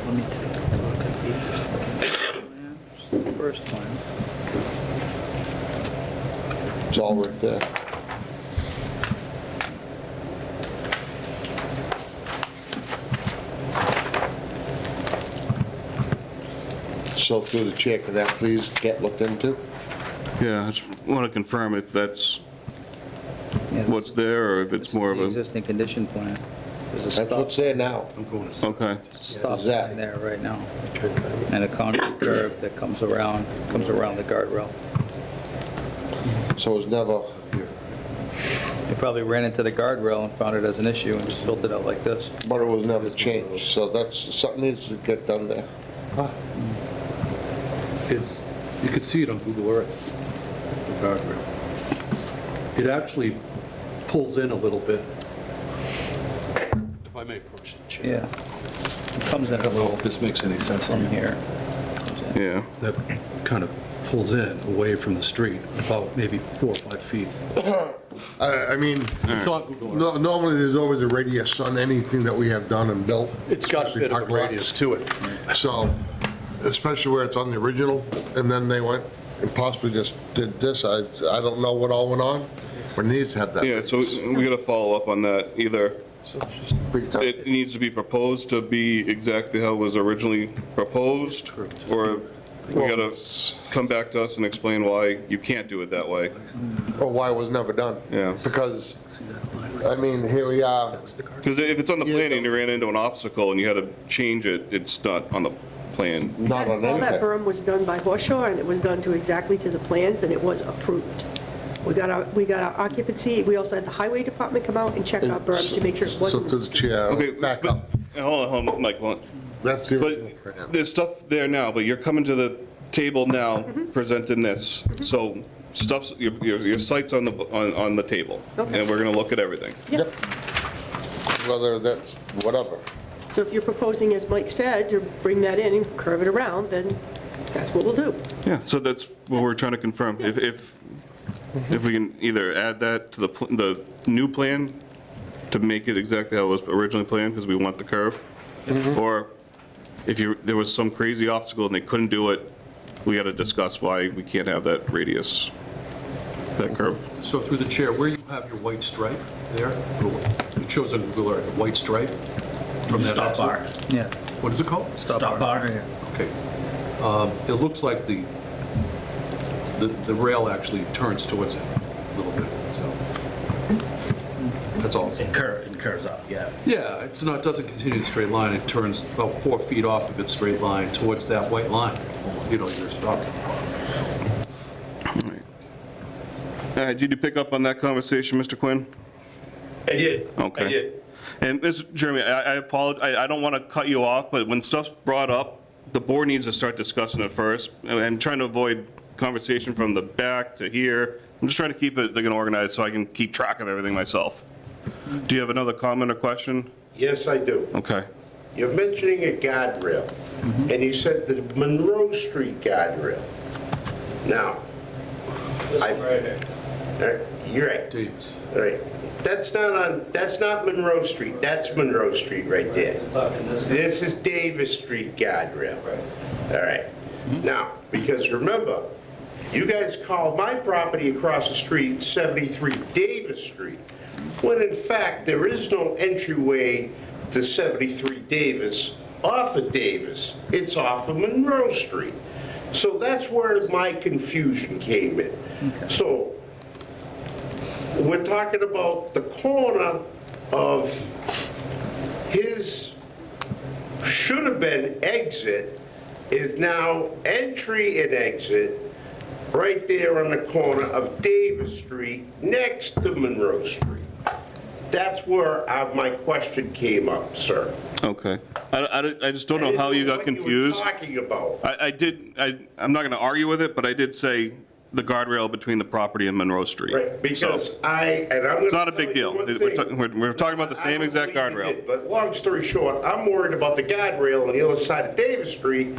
Let me take a look at the existing plan. The first plan. It's all right there. So through the chair, can that please get looked into? Yeah, I just want to confirm if that's Yeah, what's there or if this it's is more the of a, existing condition plan. There's a That's stop, what's there now. okay. stop that? sign there right now, and a concrete curb that comes around the guardrail. So it's never, They probably ran into the guardrail and found it as an issue and just built it out like this. but it was never changed. So that's, something needs to get done there. It's, you can see it on Google Earth, the guardrail. It actually pulls in a little bit. If I may approach the chair. Yeah. It comes in a I don't know little if this makes any sense to from you. here. Yeah. That kind of pulls in away from the street, about maybe 4 or 5 feet. I mean, It's on Google Earth. normally there's always a radius on anything that we have done and built. It's got a bit of a radius to it. So, especially where it's on the original, and then they went and possibly just did this, I don't know what all went on, but it needs to have that. Yeah, so we got to follow up on that. Either Big time. it needs to be proposed to be exactly how it was originally proposed, or we got to come back to us and explain why you can't do it that way. Or why it was never done. Yeah. Because, I mean, here we are, Because if it's on the plan and you ran into an obstacle and you had to change it, it's not on the plan. not on All that anything. berm was done by Horse Shore, and it was done to exactly to the plans, and it was approved. We got our occupancy, we also had the highway department come out and check our berm to make sure it So wasn't. to the chair, Okay, back but, up. hold on, Mike, hold on. That's the original plan. But there's stuff there now, but you're coming to the table now, presenting this. So stuff's, your site's on the table, Okay. and we're gonna look at everything. Yep. Whether that's, whatever. So if you're proposing, as Mike said, to bring that in and curve it around, then that's what we'll do. Yeah, so that's what we're trying to confirm. If we can either add that to the new plan to make it exactly how it was originally planned, because we want the curve, or if there was some crazy obstacle and they couldn't do it, we got to discuss why we can't have that radius, that curve. So through the chair, where you have your white stripe there, it shows on Google Earth, a white stripe from that Stop exit. bar. Yeah. What is it called? Stop bar. Okay. It looks like the the rail actually turns towards it a little bit, so. That's all. It curves up, yeah. Yeah, it's not, it doesn't continue in a straight line, it turns about 4 feet off of its straight line towards that white line, you're stopping. All right, did you pick up on that conversation, Mr. Quinn? I did. Okay. I did. And Mr. Jeremy, I apologize, I don't want to cut you off, but when stuff's brought up, the board needs to start discussing it first. I'm trying to avoid conversation from the back to here. I'm just trying to keep it organized so I can keep track of everything myself. Do you have another comment or question? Yes, I do. Okay. You're mentioning a guardrail, and you said the Monroe Street guardrail. Now, This one right here. You're right. Davis. All right. That's not Monroe Street. That's Monroe Street right there. This is Davis Street guardrail. All right. Now, because remember, you guys called my property across the street 73 Davis Street, when in fact there is no entryway to 73 Davis off of Davis. It's off of Monroe Street. So that's where my confusion came in. So we're talking about the corner of his should have been exit is now entry and exit right there on the corner of Davis Street next to Monroe Street. That's where my question came up, sir. Okay. I just don't know how you got confused. What you were talking about. I'm not going to argue with it, but I did say the guardrail between the property and Monroe Street. Right, because So, it's not a big deal. We're talking about the same exact guardrail. But long story short, I'm worried about the guardrail on the other side of Davis Street.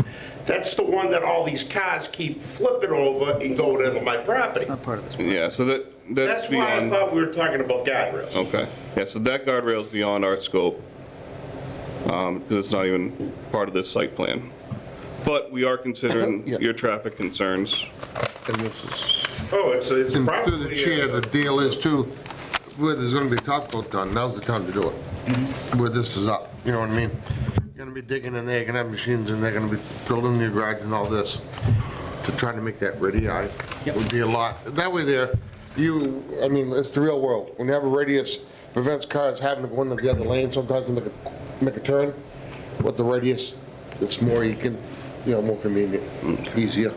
That's the one that all these cars keep flipping over and going into my property. Not part of this. Yeah, so that's That's why I beyond. thought we were talking about guardrails. Okay. Yeah, so that guardrail is beyond our scope, because it's not even part of this site plan. But we are considering Yeah. your traffic concerns. And this is, Oh, it's and probably. through the chair, the deal is too, where there's gonna be top coat done, now's the time to do it. Where this is up, you know what I mean? You're gonna be digging in there, you're gonna have machines and they're gonna be building your garage and all this. To try to make that ready, would be a lot. That way there, I mean, it's the real world. When you have a radius, prevents cars having to go into the other lane sometimes to make a turn. With the radius, it's more, you can, more convenient, easier,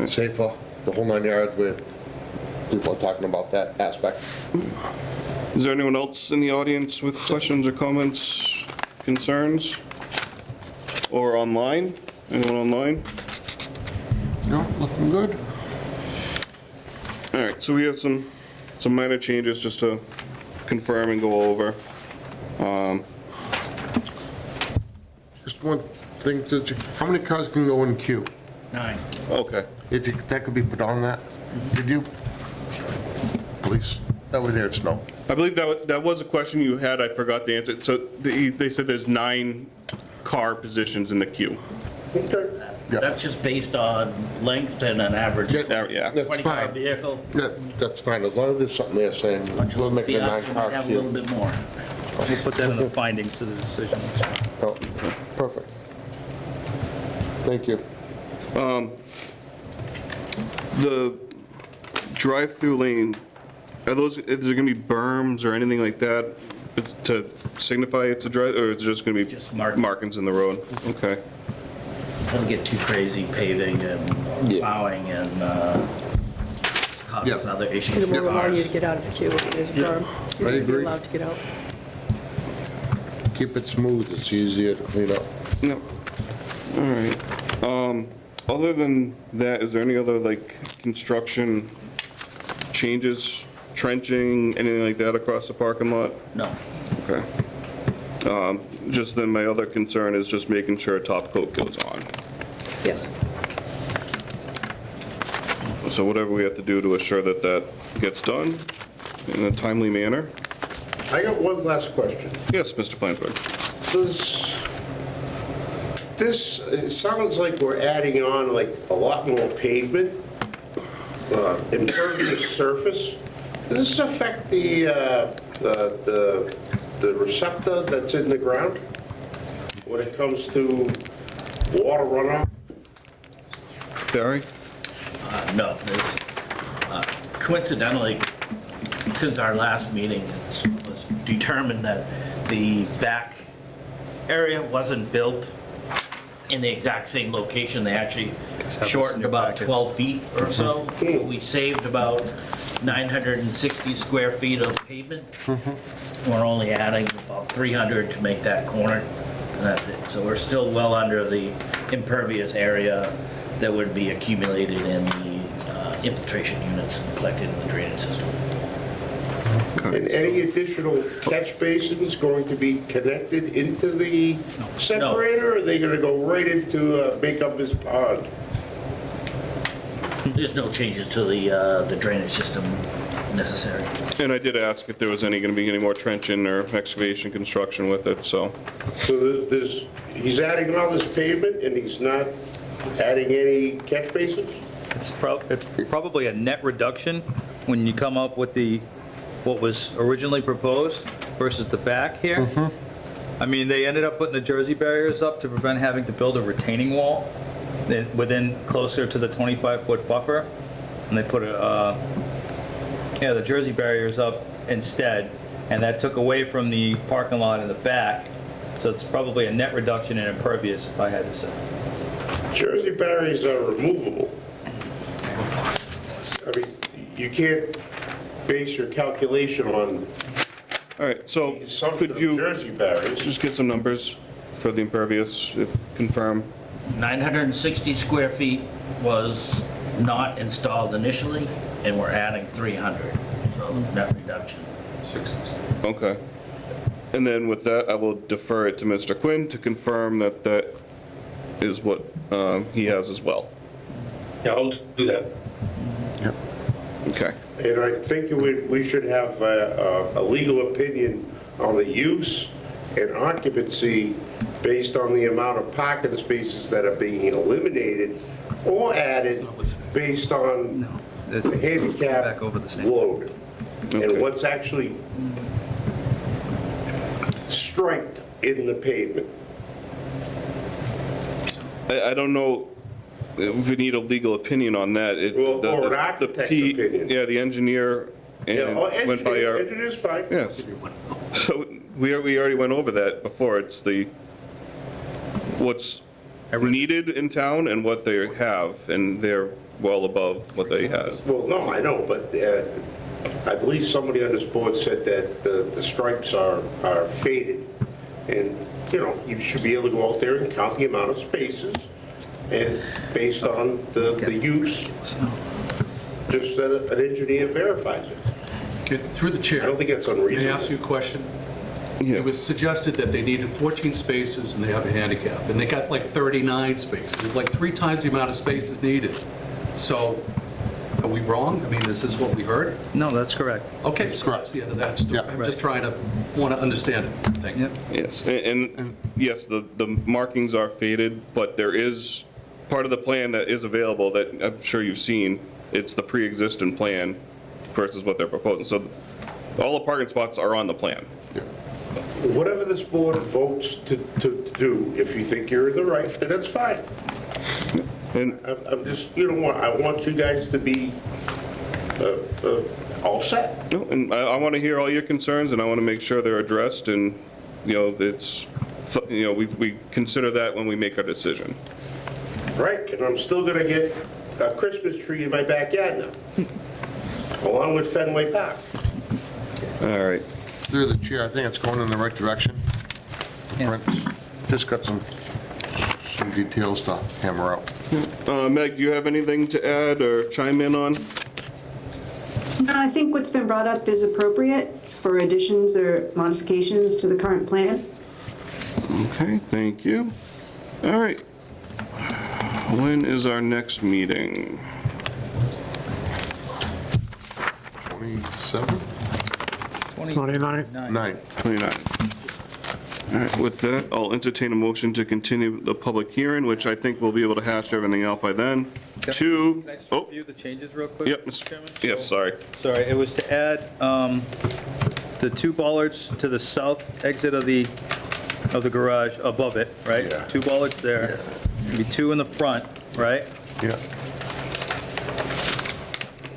safer, the whole 9 yards where people are talking about that aspect. Is there anyone else in the audience with questions or comments, concerns? Or online? Anyone online? No, looking good. All right, so we have some minor changes just to confirm and go over. Just one thing, how many cars can go in queue? 9. Okay. That could be put on that, did you? Please, that way there it's no. I believe that was a question you had, I forgot the answer. So they said there's 9 car positions in the queue. Okay. That's just based on length and an average Yeah. That's 20-car fine. vehicle. That's fine, as long as there's something there saying, we'll make it a Fiat, we might 9-car have a little queue. bit more. We'll put that in the findings to the decision. Oh, perfect. Thank you. The drive-through lane, is there going to be berms or anything like that to signify it's a drive, or is it just going to be Just markings. markings in the road? Okay. Doesn't get too crazy paving and plowing and causes Yeah. other issues It for won't allow you cars. to get out of the queue if there's a berm. You I won't be agree. allowed to get out. Keep it smooth, it's easier to clean up. No. All right. Other than that, is there any other construction changes, trenching, anything like that across the parking lot? No. Okay. Just then my other concern is just making sure top coat goes on. Yes. So whatever we have to do to assure that that gets done in a timely manner. I got one last question. Yes, Mr. Plansburg. It sounds like we're adding on a lot more pavement, impervious surface. Does this affect the receptor that's in the ground when it comes to water runoff? Barry? No, there's, coincidentally, since our last meeting, it was determined that the back area wasn't built in the exact same location. They actually shortened about 12 feet or so. We saved about 960 square feet of pavement. We're only adding about 300 to make that corner, and that's it. So we're still well under the impervious area that would be accumulated in the infiltration units collected in the drainage system. And any additional catch basins going to be connected into the separator? Or are they going to go right into make up this pond? There's no changes to the drainage system necessary. And I did ask if there was going to be any more trenching or excavation construction with it, so. So he's adding all this pavement and he's not adding any catch basins? It's probably a net reduction when you come up with what was originally proposed versus the back here. I mean, they ended up putting the Jersey barriers up to prevent having to build a retaining wall within closer to the 25-foot buffer. And they put the Jersey barriers up instead, and that took away from the parking lot in the back. So it's probably a net reduction in impervious, if I had to say. Jersey barriers are removable. I mean, you can't base your calculation on All right, so the assumption could of you Jersey barriers. just get some numbers for the impervious, confirm? 960 square feet was not installed initially, and we're adding 300, so net reduction. Okay. And then with that, I will defer it to Mr. Quinn to confirm that that is what he has as well. Yeah, I'll do that. Okay. And I think we should have a legal opinion on the use and occupancy based on the amount of parking spaces that are being eliminated or added based on the handicap load. And what's actually striped in the pavement. I don't know if we need a legal opinion on that. Or an architect's opinion. Yeah, the engineer went by our. Engineer's fine. Yes. So we already went over that before. It's what's needed in town and what they have, and they're well above what they have. Well, no, I know, but I believe somebody on this board said that the stripes are faded. And, you should be able to go out there and count the amount of spaces and based on the use, just that an engineer verifies it. Through the chair. I don't think that's May unreasonable. I ask you a question? Yeah. It was suggested that they needed 14 spaces and they have a handicap, and they got like 39 spaces, like 3 times the amount of spaces needed. So, are we wrong? I mean, is this what we heard? No, that's correct. Okay, so that's the end of that story. I'm just want to understand it. Thank you. Yes, and yes, the markings are faded, but there is part of the plan that is available that I'm sure you've seen. It's the pre-existing plan versus what they're proposing. So all the parking spots are on the plan. Whatever this board votes to do, if you think you're in the right, then that's fine. And I'm just, I want you guys to be all set. no, and I want to hear all your concerns, and I want to make sure they're addressed, and, we consider that when we make our decision. Right, and I'm still gonna get a Christmas tree in my backyard now, along with Fenway Park. All right. Through the chair, I think it's going in the right direction. The prints, just got some details to hammer out. Meg, do you have anything to add or chime in on? No, I think what's been brought up is appropriate for additions or modifications to the current plan. Okay, thank you. All right. When is our next meeting? 27th? 29. 9th. 29. All right, with that, I'll entertain a motion to continue the public hearing, which I think we'll be able to hash everything out by then. Can I just review the changes real quick? Yep, Mr. Chairman? yes, sorry. Sorry, it was to add the 2 bollards to the south exit of the garage above it, right? Yeah. 2 bollards there. Maybe 2 in the front, right? Yeah.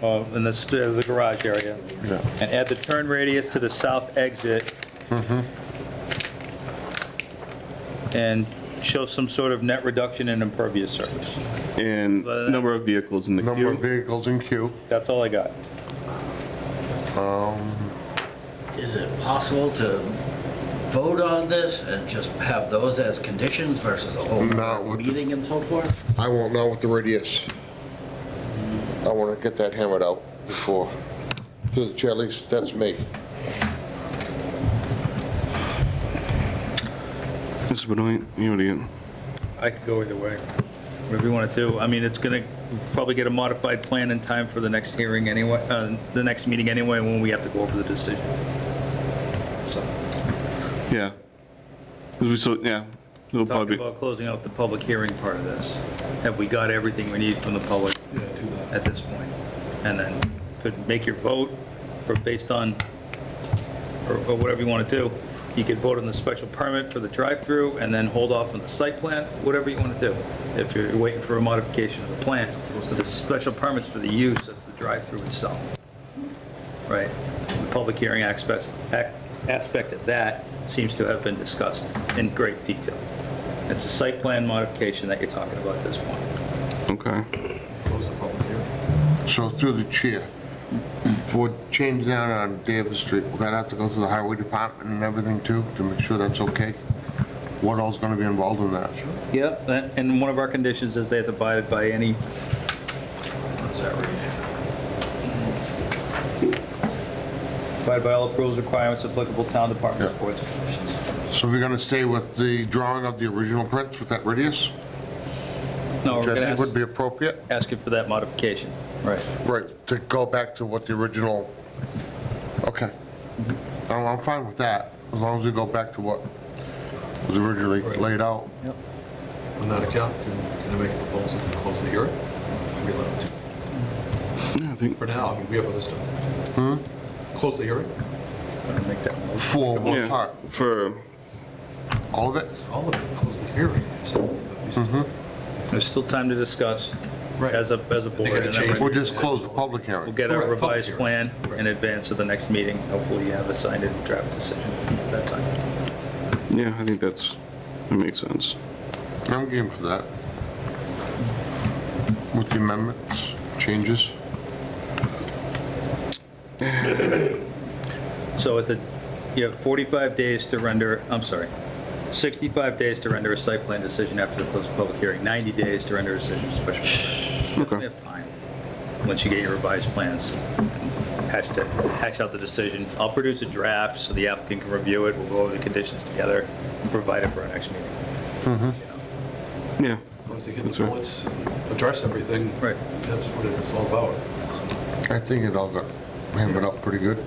in the garage area, and add the turn radius to the south exit, and show some sort of net reduction in impervious surface. And number of vehicles in the Number of queue. vehicles in queue. That's all I got. Is it possible to vote on this and just have those as conditions versus a whole Not with the- meeting and so forth? I won't know what the radius. I want to get that hammered out before. To the chair, at least that's me. Mr. Benoit, you know, I could go either way, whatever you want to do. I mean, it's going to probably get a modified plan in time for the next hearing anyway, the next meeting anyway, when we have to go over the decision. So, yeah. 'Cause we so, yeah, it'll talking probably, about closing out the public hearing part of this. Have we got everything we need from the public at this point? And then could make your vote, or based on, or whatever you want to do. You could vote on the special permit for the drive-through and then hold off on the site plan, whatever you want to do. If you're waiting for a modification of the plan. So the special permits for the use, that's the drive-through itself. Right? The public hearing aspect of that seems to have been discussed in great detail. It's a site plan modification that you're talking about at this point. okay. Close the public hearing. So through the chair, for change down on Davis Street, will that have to go through the highway department and everything too, to make sure that's okay? What all's gonna be involved in that? Yep, and one of our conditions is they have to abide by any, what does that read? Abide by all approvals, requirements, applicable town departments, boards, and commissions. So we're gonna stay with the drawing of the original prints with that radius? No, Which we're I going think to would be appropriate? ask you for that modification. Right. Right, to go back to what the original, okay. I'm fine with that, as long as we go back to what was originally laid out. Yep. On that account, can I make a proposal to close the hearing? Are we allowed to? Yeah, I think, For now, I mean, we have other stuff. Close the hearing? I'm gonna make that motion. For what yeah, part? for, All of it? All of it, close the hearing. So, we still- There's still time to discuss Right. as a board. gotta And then change We'll just close the public we'll hearing. get a Correct, public revised hearing. plan in advance of the next meeting. Hopefully you have a signed and draft decision at that time. yeah, I think that makes sense. I'm game for that. With the amendments, changes. So you have 45 days to render, 65 days to render a site plan decision after the close of public hearing, 90 days to render a decision of special permit. Okay. We have time, once you get your revised plans, hash out the decision. I'll produce a draft so the applicant can review it, we'll go over the conditions together, and provide it for our next meeting. Yeah, As long as they hit That's the right. bullets, address everything. Right. That's what it's all about. I think it all got hammered up pretty good.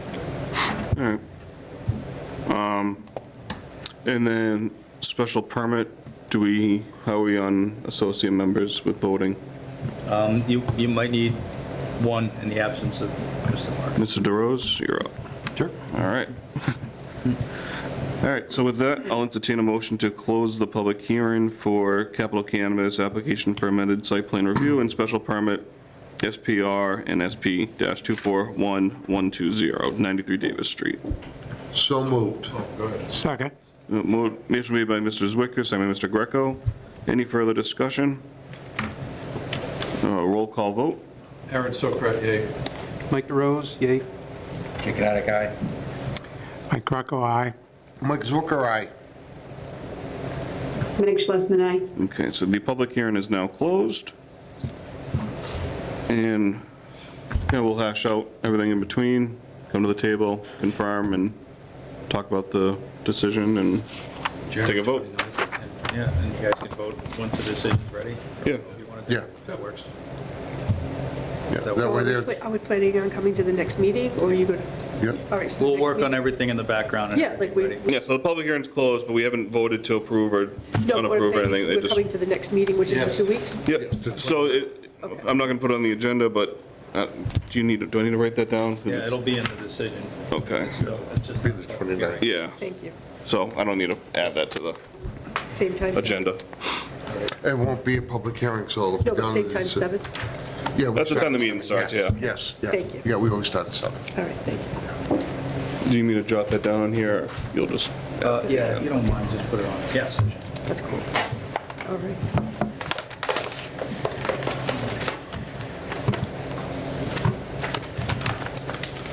all right. And then special permit, how are we on associate members with voting? You might need one in the absence of Mr. Mark. Mr. DeRose, you're up. Sure. All right. All right, so with that, I'll entertain a motion to close the public hearing for Capital Cannabis application for amended site plan review and special permit SPR and SP-241120, 93 Davis Street. So moved. Oh, go ahead. Second. Motion made by Mr. Zwicker, second by Mr. Greco. Any further discussion? Roll call vote. Aaron Sokrat, yay. Mike DeRose, yay. Kick it out of guy. Mike Greco, aye. Mike Zwicker, aye. Meg Schlesman, aye. Okay, so the public hearing is now closed. And we'll hash out everything in between, come to the table, confirm, and talk about the decision and take a vote. Yeah, and you guys can vote once the decision's ready. Yeah. If you want to do. Yeah. That works. Yeah, That that way there, Are we planning on coming to the next meeting, or are you going to? yep. All right. so We'll next work on meeting- everything in the background. and Yeah, like we, ready. Yeah, so the public hearing's closed, but we haven't voted to approve or no, what I'm unapprove or saying anything. is It we're just- coming to the next meeting, which is Yes. in 2 weeks. Yep, so I'm not going to put it on the agenda, but do I need to write that down? Yeah, it'll be in the decision. Okay, So it's just. Be the 29th. yeah, Thank you. so I don't need to add that to the Same time. agenda. It won't be a public hearing, so it'll be No, down but to same the time, 7. Yeah, we That's what start time the at meeting 7, starts, yes, yeah. Yes, yeah. Thank you. Yeah, we always start at 7. All right, thank you. Do you mean to jot that down on here, or you'll just? Yeah, if you don't mind, just put it on. Yes. That's cool. All right.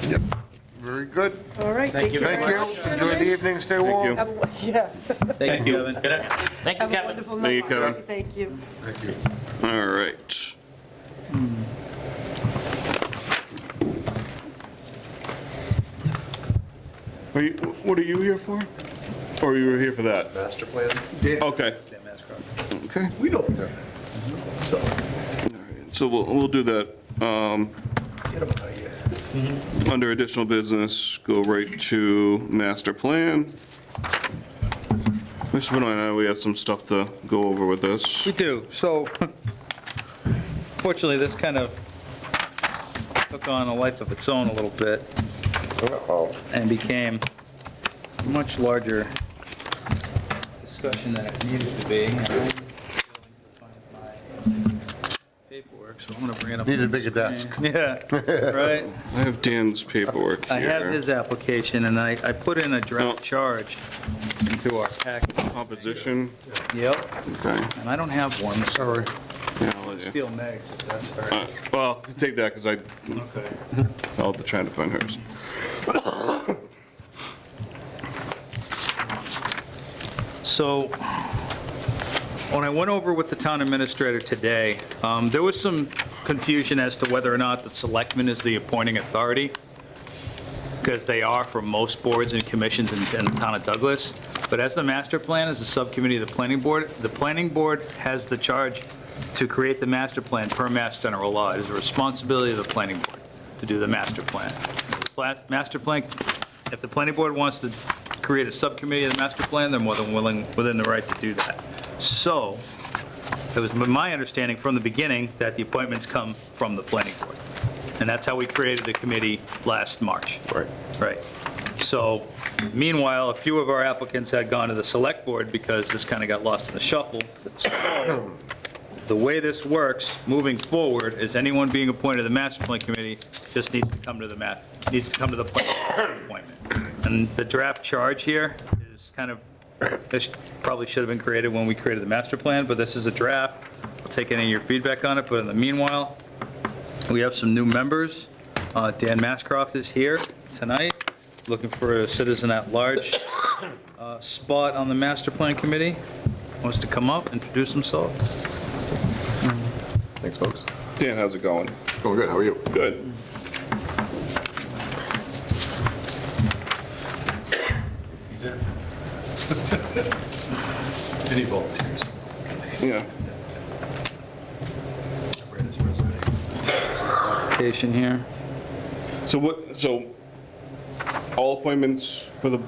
Yep. Very good. All right, thank you very Thank you. much. Enjoy the evening, stay warm. you. Have a- Yeah. Thank you, Kevin. Thank you, Have a Kevin. wonderful Thank you, night. Kevin. Thank you. All right. What are you here for? Or you were here for that? Master plan? Okay. Okay. We know exactly. So, So we'll do that. get them out of here. Under additional business, go right to master plan. Mr. Benoit and I, we have some stuff to go over with this. We do. So fortunately, this kind of took on a life of its own a little bit and became a much larger discussion than it needed to be. And I'm failing to find my paperwork, so I'm going to bring it up. Need a on the bigger desk. screen. Yeah, right. I have Dan's paperwork here. I have his application, and I put in a draft Oh. charge into our packet. Composition. Yep, Okay. and I don't have one. Sorry. Yeah, I'll let you. Steal Meg's, if that's all right. Well, take that, because Okay. I'll have to try to find hers. So, when I went over with the town administrator today, there was some confusion as to whether or not the selectman is the appointing authority, because they are for most boards and commissions in the town of Douglas. But as the master plan is a subcommittee of the planning board has the charge to create the master plan per Mass General Law. It is a responsibility of the planning board to do the master plan. Master plan, if the planning board wants to create a subcommittee of the master plan, they're more than willing, within the right to do that. So, it was my understanding from the beginning that the appointments come from the planning board. And that's how we created the committee last March. Right. Right. So meanwhile, a few of our applicants had gone to the select board because this kind of got lost in the shuffle. So the way this works, moving forward, is anyone being appointed to the master plan committee just needs to come to the planning appointment. And the draft charge here is kind of, this probably should have been created when we created the master plan, but this is a draft. I'll take any of your feedback on it, but in the meanwhile, we have some new members. Dan Mascroft is here tonight, looking for a citizen at large spot on the master plan committee. Wants to come up, introduce himself. Thanks, folks. Dan, how's it going? Going good, how are you? Good. He's in. Any volunteers? Yeah. I read his resume. Application here. So all appointments for the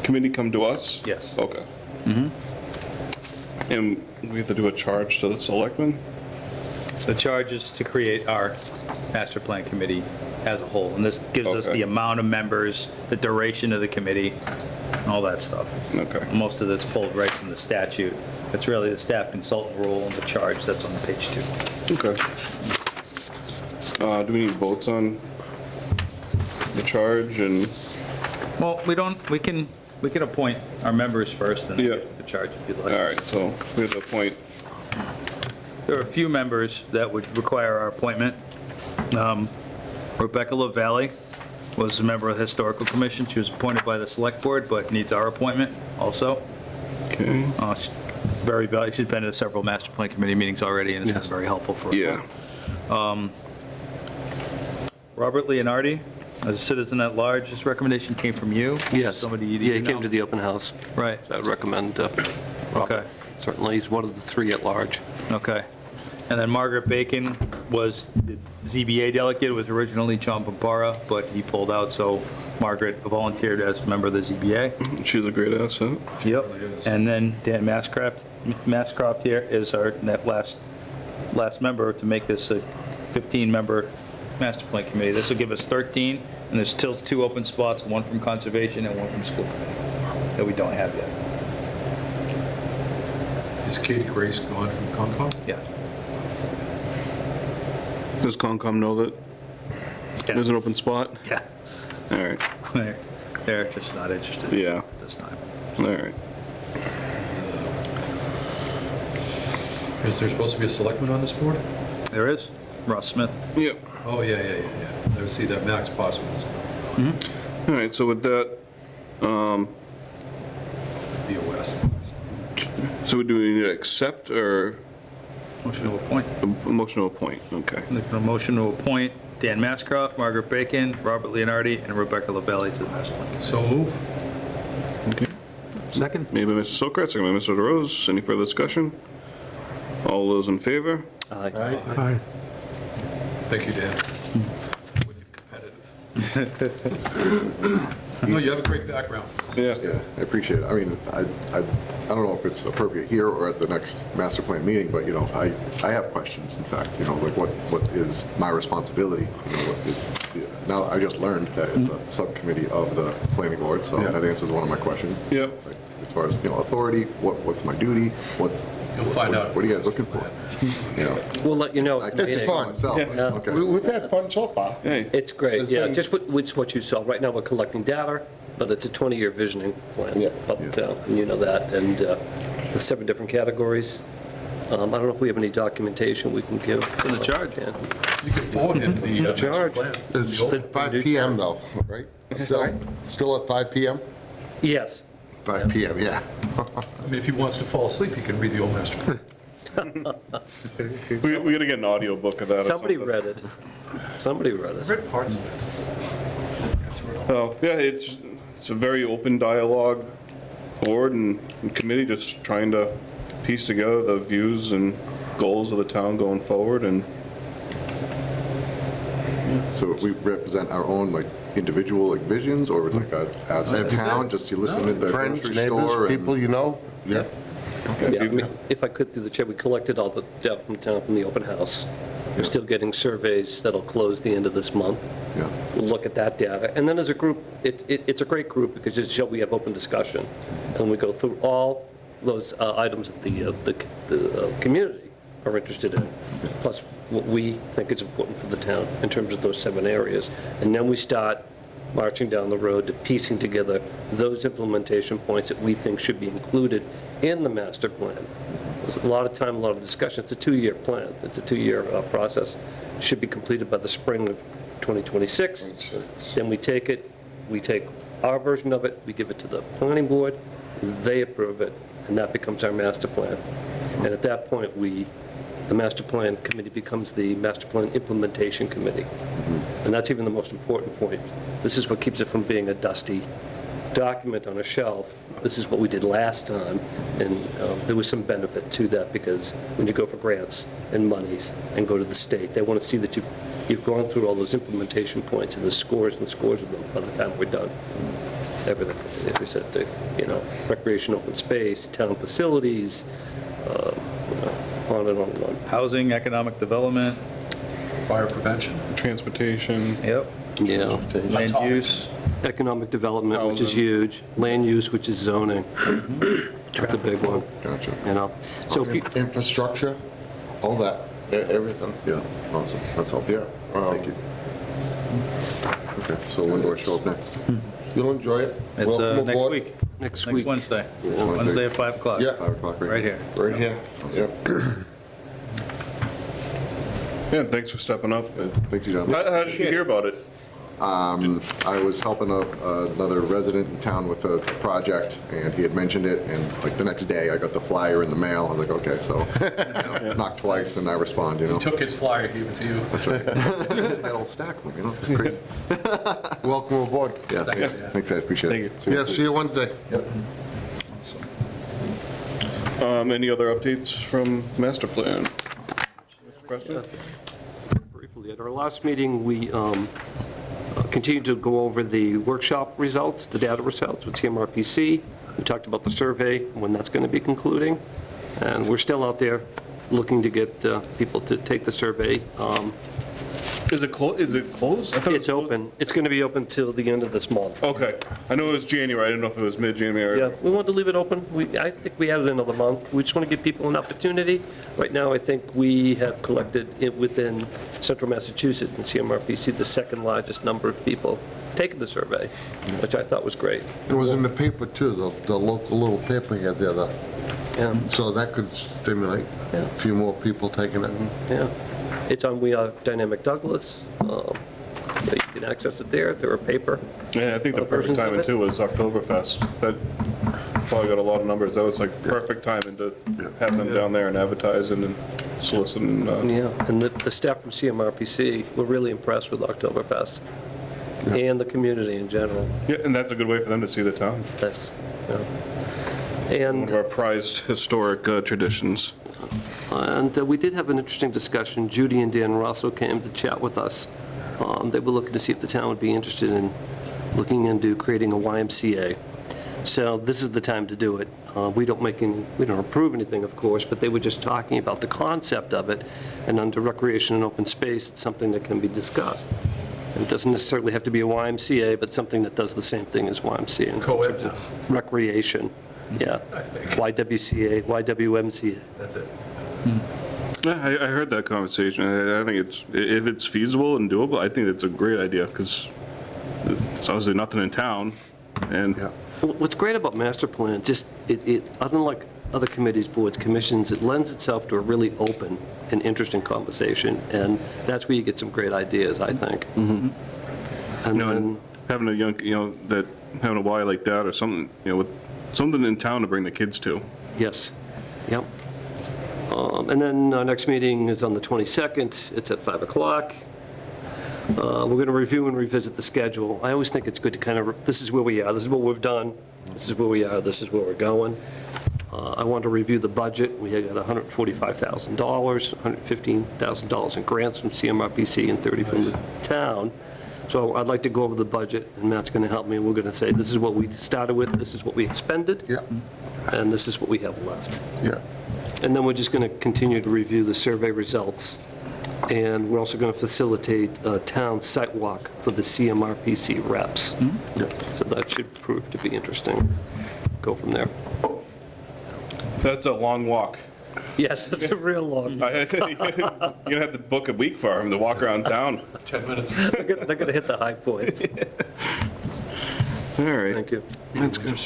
committee come to us? Yes. Okay. And we have to do a charge to the selectmen? The charge is to create our master plan committee as a whole, and this gives us Okay. the amount of members, the duration of the committee, and all that stuff. Okay. Most of it's pulled right from the statute. It's really the staff consultant rule and the charge that's on page 2. Okay. Do we need votes on the charge and, Well, we can appoint our members first and then Yeah. get the charge if you'd all like. right, so we have to appoint, There are a few members that would require our appointment. Rebecca LaValle was a member of the Historical Commission. She was appointed by the Select Board, but needs our appointment also. okay, She's very valuable. She's been to several master plan committee meetings already, and it's been very helpful for her. yeah. Robert Leonardi, as a citizen at large, this recommendation came from you? Yes. Somebody that Yeah, you he came know? to the open house. Right, I would recommend, okay, certainly, he's one of the 3 at large. okay. And then Margaret Bacon was the ZBA delegate, was originally John Bombara, but he pulled out, so Margaret volunteered as a member of the ZBA. She's a great asset. Yep. And then Dan Mascroft here is our last member to make this a 15-member master plan committee. This will give us 13, and there's still 2 open spots, one from conservation and one from school committee, that we don't have yet. Is Katie Grace gone from Concom? Yeah. Does Concom know that there's an open spot? Yeah. All right, They're just not interested. Yeah. This time. all right. Is there supposed to be a selectman on this board? There is, Ross Smith. Yep. Oh, yeah. There, see, that Max Possible. All right, so with that, BOS. so do we need to accept or Motion to appoint. a motion to appoint? Okay. Looking for a motion to appoint Dan Mascroft, Margaret Bacon, Robert Leonardi, and Rebecca LaValle to the master plan. So move. Okay. Second? Made by Mr. Sokrat, second by Mr. DeRose. Any further discussion? All those in favor? Aye. Aye. Thank you, Dan. Competitive. No, you have a great background. Yeah. Yeah, I appreciate it. I mean, I don't know if it's appropriate here or at the next master plan meeting, but, you know, I have questions, in fact, you know, like what is my responsibility? You know, now, I just learned that it's a subcommittee of the planning board, so that answers one of my questions. Yep. Like, as far as, you know, authority, what's my duty, You'll find out. what are you guys looking for? You know, We'll let you know. I at the can meeting. think for myself, but, Yeah. okay. We've had fun so far. Hey, It's great, It's yeah, been- just with what you saw. Right now, we're collecting data, but it's a 20-year visioning plan. Yeah. But, and you know that, and the 7 different categories. I don't know if we have any documentation we can give. In the charge. Yeah. You can forward him the master Charge. plan. It's The old- 5 PM though, right? Still at 5 PM? Yes. 5 PM, yeah. I mean, if he wants to fall asleep, he can read the old master plan. we gotta get an audio book of that or Somebody something. read it. Somebody read it. Read parts of it. Oh, yeah, it's a very open dialogue board and committee, just trying to piece together the views and goals of the town going forward, and So we represent our own, like, individual, like, visions, or like, as a town, just you listen at the Friends, grocery neighbors, store? people you know? Yeah. Yeah, I mean, if I could, through the chair, we collected all the data from town from the open house. We're still getting surveys that'll close the end of this month. Yeah. We'll look at that data. And then as a group, it's a great group because it shows we have open discussion. And we go through all those items that the community are interested in, plus what we think is important for the town in terms of those 7 areas. And then we start marching down the road to piecing together those implementation points that we think should be included in the master plan. There's a lot of time, a lot of discussion. It's a 2-year plan. It's a 2-year process. It should be completed by the spring of 2026. Then we take our version of it, we give it to the planning board, they approve it, and that becomes our master plan. And at that point, the master plan committee becomes the master plan implementation committee. And that's even the most important point. This is what keeps it from being a dusty document on a shelf. This is what we did last time, and there was some benefit to that, because when you go for grants and monies and go to the state, they want to see that you've gone through all those implementation points and the scores of them by the time we're done. Everything, as we said, recreation, open space, town facilities, on and on and on. Housing, economic development, Fire prevention. transportation. yep, Yeah. land use. Economic development, which is huge. Land use, which is zoning. That's a big one, Gotcha. you know? So if you, Infrastructure, all that, everything. Yeah, awesome. That's helpful. Yeah. Thank you. Okay, so when do I show up next? You'll enjoy it. It's Welcome next aboard. week. next Next week. Wednesday. Yeah. Wednesday at 5 o'clock. Yeah. 5 o'clock, Right here. Right here, yep. Yeah, thanks for stepping up. Thank you, gentlemen. How did you hear about it? I was helping another resident in town with a project, and he had mentioned it, and like the next day, I got the flyer in the mail. I was like, okay, so, knock twice, and I respond, you know. He took his flyer, gave it to you. That's right. That whole stack of them, you know, it's crazy. Welcome aboard. Yeah, thanks, I appreciate it. Thank Yeah, see you Wednesday. Any other updates from master plan? Mr. Preston? Briefly, at our last meeting, we continued to go over the workshop results, the data results with CMRPC. We talked about the survey, when that's going to be concluding. And we're still out there looking to get people to take the survey. Is it closed? I thought It's open. It's going to be open till the end of this month. Okay. I know it was January. I didn't know if it was mid-January. Yeah, we wanted to leave it open. I think we have it another month. We just want to give people an opportunity. Right now, I think we have collected it within central Massachusetts and CMRPC, the second largest number of people taking the survey, which I thought was great. It was in the paper too, the local little paper here the other, so that could stimulate a few more people taking it. Yeah. It's on We Are Dynamic Douglas. You can access it there. There are paper. Yeah, I think the perfect timing too was Oktoberfest. That probably got a lot of numbers. That was like perfect timing to have them down there and advertising and soliciting. Yeah, and the staff from CMRPC were really impressed with Oktoberfest and the community in general. Yeah, and that's a good way for them to see the town. Yes. And one of our prized historic traditions. And we did have an interesting discussion. Judy and Dan Russell came to chat with us. They were looking to see if the town would be interested in looking into creating a YMCA. So this is the time to do it. We don't approve anything, of course, but they were just talking about the concept of it. And under recreation and open space, it's something that can be discussed. And it doesn't necessarily have to be a YMCA, but something that does the same thing as YMCA in terms of recreation. Yeah, YWCA, YWMCA. That's it. Yeah, I heard that conversation. I think if it's feasible and doable, I think it's a great idea because it's obviously nothing in town. And what's great about master plan, just unlike other committees, boards, commissions, it lends itself to a really open and interesting conversation, and that's where you get some great ideas, I think. Mm-hmm. And then having a young, having a Y like that or something, with something in town to bring the kids to. Yes. Yep. And then our next meeting is on the 22nd. It's at 5 o'clock. We're going to review and revisit the schedule. I always think it's good to kind of, this is where we are, this is what we've done, this is where we are, this is where we're going. I want to review the budget. We had $145,000, $115,000 in grants from CMRPC and 30 from the town. So I'd like to go over the budget, and Matt's going to help me. We're going to say, this is what we started with, this is what we expended, and this is what we have left. Yeah. And then we're just going to continue to review the survey results. And we're also going to facilitate a town site walk for the CMRPC reps. So that should prove to be interesting. Go from there. That's a long walk. Yes, it's a real long walk. You're going to have to book a week for them to walk around town. 10 minutes. They're going to hit the high points. All right. Thank you. That's good.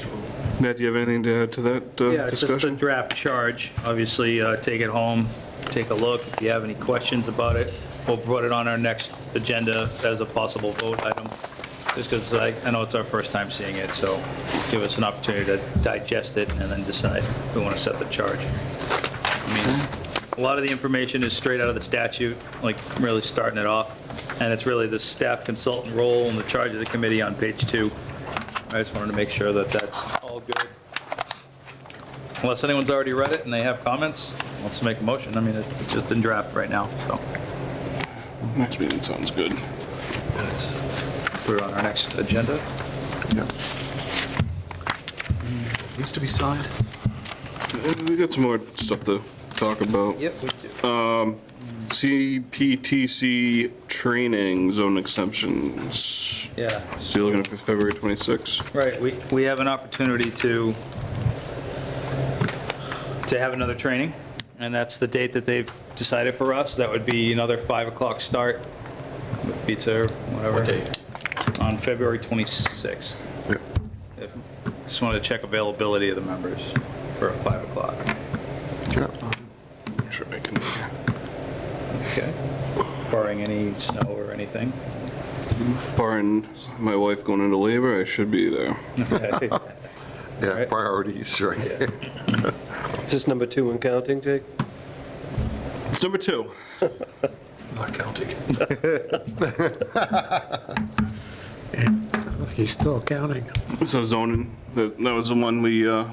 Matt, do you have anything to add to that Yeah, it's just a discussion? draft charge. Obviously, take it home, take a look. If you have any questions about it, we'll put it on our next agenda as a possible vote item. Just because I know it's our first time seeing it, so give us an opportunity to digest it and then decide if we want to set the charge. I mean, a lot of the information is straight out of the statute, like really starting it off. And it's really the staff consultant role and the charge of the committee on page 2. I just wanted to make sure that that's all good. Unless anyone's already read it and they have comments, let's make a motion. I mean, it's just in draft right now, so. Next meeting sounds good. Put it on our next agenda. Yeah. Needs to be signed. We got some more stuff to talk about. Yep, we do. CPTC training zone exemptions. Yeah. So you're looking at February 26th? Right, we have an opportunity to have another training, and that's the date that they've decided for us. That would be another 5 o'clock start with pizza or whatever. What date? On February 26th. Just wanted to check availability of the members for 5 o'clock. Yeah. Sure I can. Okay. Barring any snow or anything. Barring my wife going into labor, I should be there. Okay. Yeah, Right. priorities, right. Is this number 2 in counting, Jake? It's number 2. Not counting. Sounds like he's still counting. So zoning, that was the one we're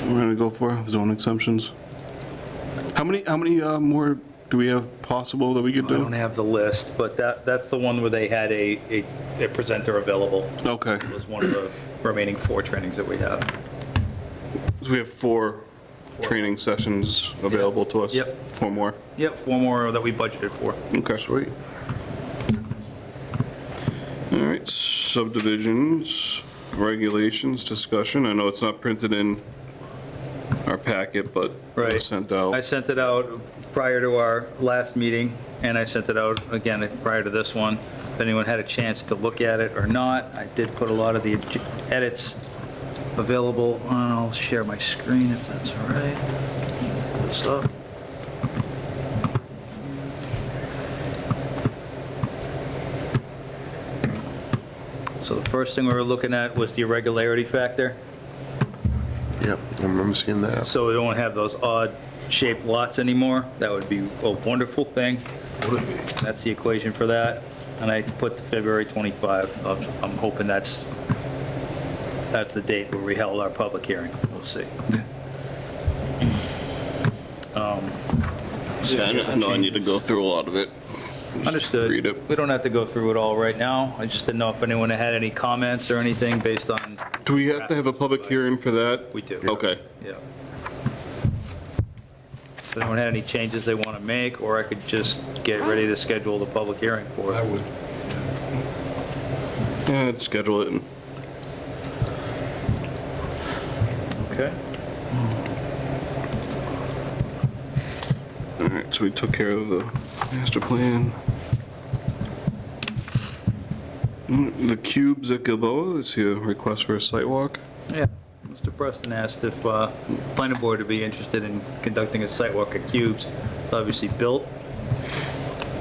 gonna go for, zone exemptions. How many more do we have possible that we could I don't do? have the list, but that's the one where they had a presenter available. Okay, It was one of the remaining 4 trainings that we have. so we have 4 training sessions available to us? Yep. 4 more? Yep, 4 more that we budgeted for. Okay. Sweet. All right, subdivisions, regulations, discussion. I know it's not printed in our packet, but it was sent out. I sent it out prior to our last meeting, and I sent it out again prior to this one. If anyone had a chance to look at it or not, I did put a lot of the edits available. I'll share my screen if that's all right. Pull this up. So the first thing we were looking at was the irregularity factor. Yep, I remember seeing that. So we don't have those odd shaped lots anymore. That would be a wonderful thing. That's the equation for that. And I put the February 25. I'm hoping that's the date where we held our public hearing. We'll see. Yeah, I know I need to go through a lot of it. Understood. Read it. We don't have to go through it all right now. I just didn't know if anyone had any comments or anything based on. Do we have to have a public hearing for that? We do. Okay. Yeah. If anyone had any changes they want to make, or I could just get ready to schedule the public hearing for it. I would. Yeah, I'd schedule it. Okay. All right, so we took care of the master plan. The cubes at Gilboa, is here a request for a site walk? Yeah, Mr. Preston asked if planning board would be interested in conducting a site walk at Cubes. It's obviously built.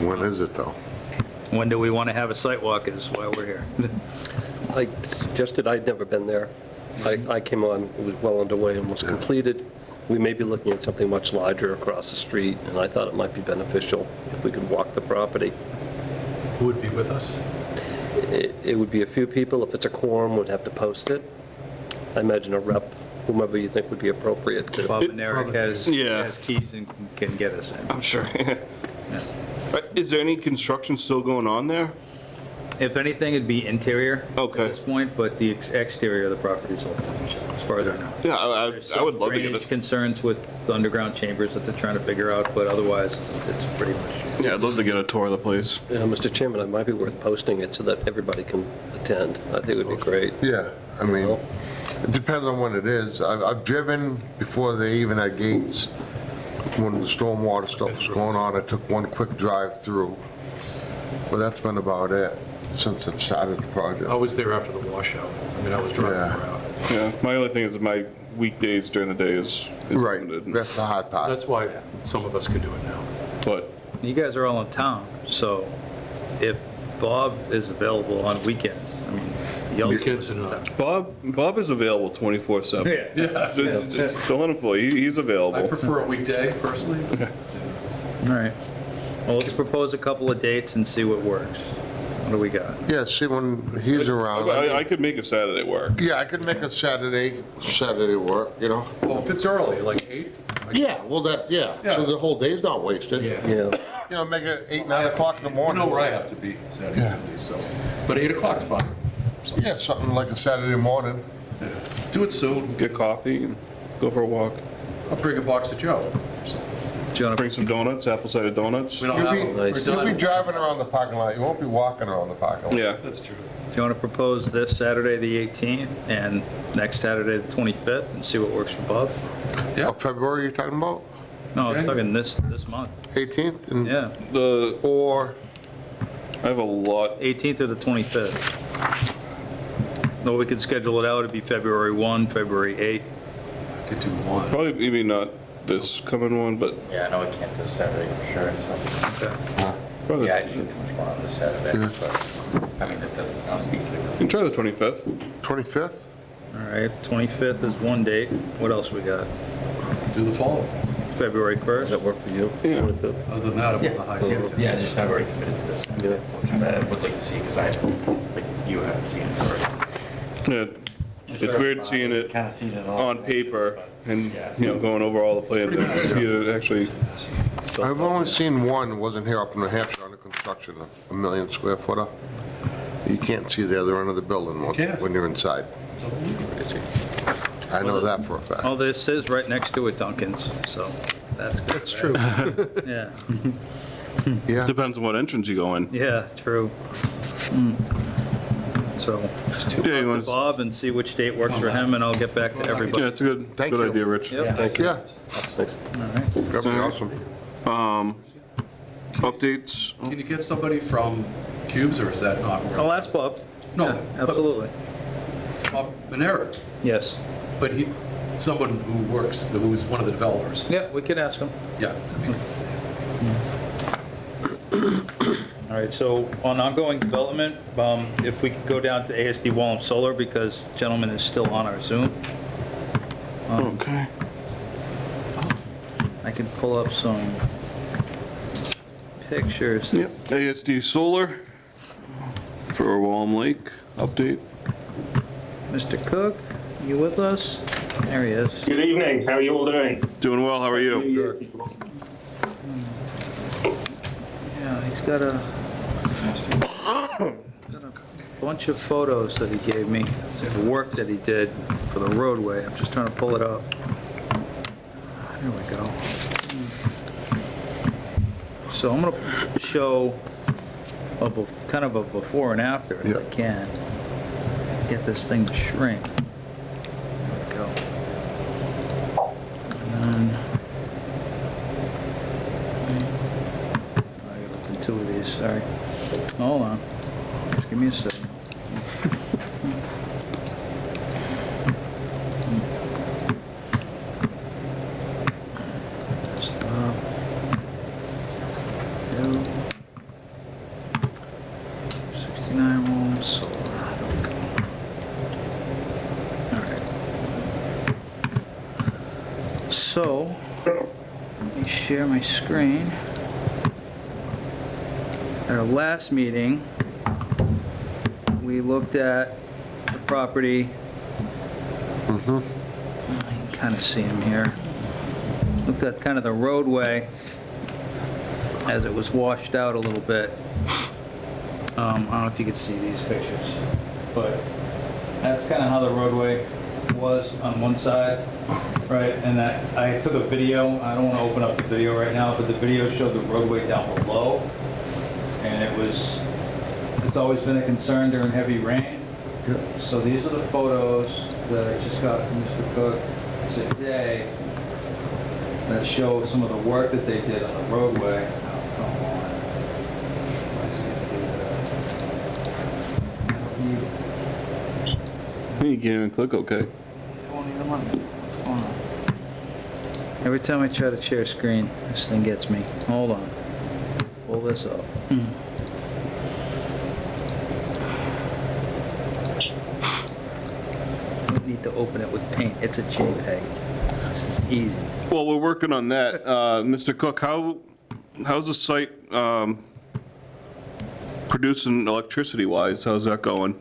When is it, though? When do we want to have a site walk is why we're here. I suggested, I'd never been there. I came on, it was well underway and was completed. We may be looking at something much larger across the street, and I thought it might be beneficial if we could walk the property. Who would be with us? It would be a few people. If it's a quorum, we'd have to post it. I imagine a rep, whomever you think would be appropriate to. Bob and Eric has Yeah. keys and can get us in. I'm sure. Is there any construction still going on there? If anything, it'd be interior Okay. at this point, but the exterior of the property is all finished, as far as I know. Yeah, There's I would some love to get drainage it. concerns with the underground chambers that they're trying to figure out, but otherwise, it's pretty much. Yeah, I'd love to get a tour of the place. Mr. Chairman, it might be worth posting it so that everybody can attend. I think it would be great. Yeah, I mean, it depends on when it is. I've driven before they even had gates. When the stormwater stuff was going on, I took one quick drive through. But that's been about it since it started the project. I was there after the washout. I mean, I was driving around. Yeah, my only thing is my weekdays during the day is Right, limited. that's the hard part. That's why some of us can do it now. But You guys are all in town, so if Bob is available on weekends, I mean, he also Weekends lives in and town. Bob is available 24/7. Yeah. Don't let him fool you. He's I available. prefer a weekday personally. All right. Well, let's propose a couple of dates and see what works. What do we got? Yeah, see when he's around. I could make a Saturday work. Yeah, I could make a Saturday work, you know? Well, if it's early, like 8? Yeah, well, so the whole day's not wasted. Yeah. Yeah. You know, make it 8, 9 o'clock in the You morning. know where I have to be Saturday, Sunday, so. But 8 o'clock's fine. Yeah, something like a Saturday morning. Yeah. Do it soon. Get coffee and go for a walk. I'll bring a box of Joe. Do you want to Bring some donuts, apple cider donuts. We don't You'll have be, them. Nice. you'll be driving around the parking lot, you won't be walking around the parking lot. Yeah. That's true. Do you want to propose this Saturday, the 18th, and next Saturday, the 25th, and see what works for Bob? Of February you're talking about? No, I'm talking this month. 18th? And Yeah, Or, I have a lot. 18th or the 25th. No, we could schedule it out. It'd be February 1, February 8. I could do one. Probably maybe not this coming one, but Yeah, I know I can't this Saturday for sure, so. probably Yeah, I just didn't much more on this Saturday, but, I mean, it doesn't, I'll speak to you can try the 25th. 25th? All right, 25th is one date. What else we got? Do the following. February Does 1st? that work for you? Yeah. Other than that, I'm on the high season. Yeah, just not very committed to this. Yeah. Which I would like to see, because like, you haven't seen it first. Yeah, it's weird seeing it Kind of seen it all. on paper and, going over all the plans and see it actually. I've only seen one, wasn't here up in New Hampshire under construction, a 1 million square footer. You can't see the other end of the building can't. when you're inside. It's a little crazy. I know that for a fact. Oh, this is right next to it, Dunkin's, so that's good. That's true. Yeah, Yeah. Depends on what entrance you go in. yeah, true. So, just Yeah, you talk wanna- to Bob and see which date works for him, and I'll get back to Yeah, everybody. it's a good, Thank good you. idea, Rich. Yep. Thank you. Yeah, Thanks. All right. that'd be awesome. Updates? Can you get somebody from Cubes, or is that not worth? I'll ask Bob. No, Yeah, absolutely. Bob Manera, Yes. but someone who's one of the developers. Yeah, we could ask him. Yeah. All right, so on ongoing development, if we could go down to ASD Wall and Solar, because gentleman is still on our Zoom. Okay. I can pull up some pictures. Yep, ASD Solar for Wallam Lake update. Mr. Cook, you with us? There he is. Good evening, how are you all doing? Doing well, how are you? Yeah, he's got a bunch of photos that he gave me, the work that he did for the roadway. I'm just trying to pull it up. There we go. So I'm gonna show kind of a before and after, if I can. Get this thing to shrink. There we go. And then, I gotta open two of these, sorry. Hold on. Just give me a second. Stop. 69 Wallam Solar. There we go. All right. So, let me share my screen. At our last meeting, we looked at the property. You can kind of see him here. Looked at kind of the roadway as it was washed out a little bit. I don't know if you could see these pictures, but that's kind of how the roadway was on one side, right? And that, I took a video, I don't want to open up the video right now, but the video showed the roadway down below. And it's always been a concern during heavy rain. So these are the photos that I just got from Mr. Cook today that show some of the work that they did on the roadway. Oh, come on. You can't even click OK. It won't even let me. What's going on? Every time I try to share screen, this thing gets me. Hold on. Let's pull this up. I don't need to open it with paint. It's a JPEG. This is easy. Well, we're working on that. Mr. Cook, how's the site producing electricity-wise? How's that going?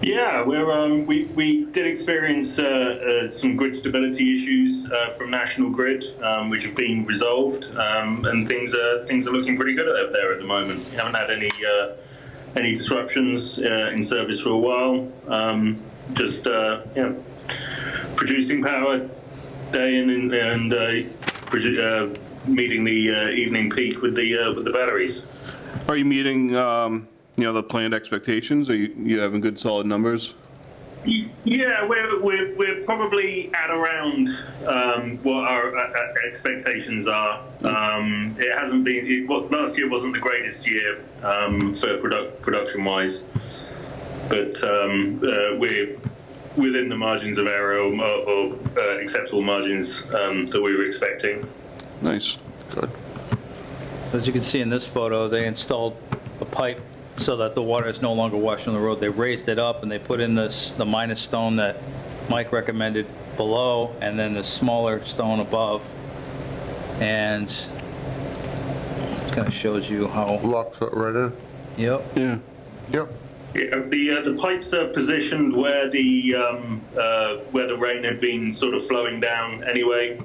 Yeah, we did experience some grid stability issues from National Grid, which have been resolved, and things are looking pretty good out there at the moment. We haven't had any disruptions in service for a while. Producing power day in and meeting the evening peak with the batteries. Are you meeting, the planned expectations? Are you having good, solid numbers? Yeah, we're probably at around what our expectations are. It hasn't been. Last year wasn't the greatest year for production-wise, but we're within the margins of error or acceptable margins that we were expecting. Nice. Good. As you can see in this photo, they installed a pipe so that the water is no longer washing on the road. They raised it up and they put in the minus stone that Mike recommended below, and then the smaller stone above. And it kind of shows you how. Locks it right in? Yep. Yeah. Yep. Yeah, the pipes are positioned where the rain had been sort of flowing down anyway,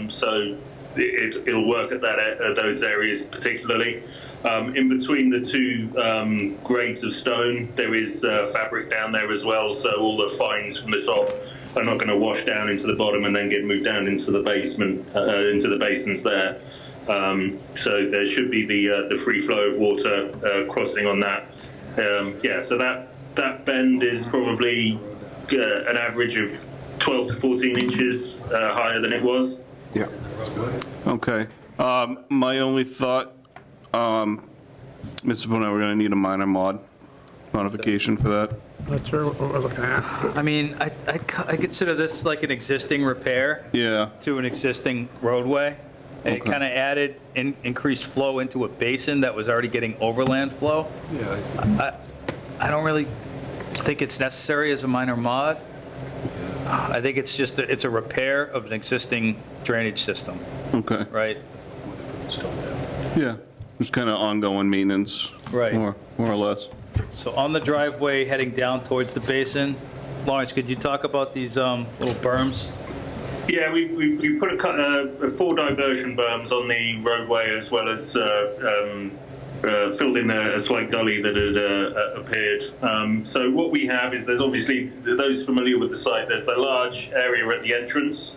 so it'll work at those areas particularly. In between the two grades of stone, there is fabric down there as well, so all the fines from the top are not going to wash down into the bottom and then get moved down into the basement, into the basins there. So there should be the free flow of water crossing on that. Yeah, so that bend is probably an average of 12 to 14 inches higher than it was. Yeah. Okay. My only thought, Mr. Bono, we're gonna need a minor modification for that. That's what we're looking at. I mean, I consider this like an existing repair Yeah, to an existing roadway. And it kind of added increased flow into a basin that was already getting overland flow. Yeah, I don't really think it's necessary as a minor mod. I think it's just, it's a repair of an existing drainage system, okay. right? Yeah, just kind of ongoing maintenance. Right. More or less. So on the driveway heading down towards the basin, Lawrence, could you talk about these little berms? Yeah, we put a 4 diversion berms on the roadway, as well as filled in a slight gully that had appeared. So what we have is, there's obviously, those familiar with the site, there's the large area at the entrance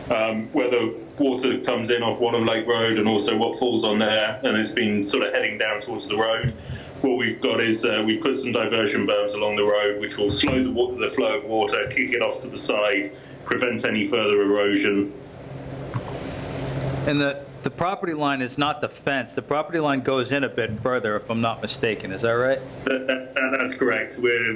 where the water comes in off Wadham Lake Road, and also what falls on there, and it's been sort of heading down towards the road. What we've got is we put some diversion berms along the road, which will slow the flow of water, kick it off to the side, prevent any further erosion. And the property line is not the fence. The property line goes in a bit further, if I'm not mistaken. Is that right? That's correct. We're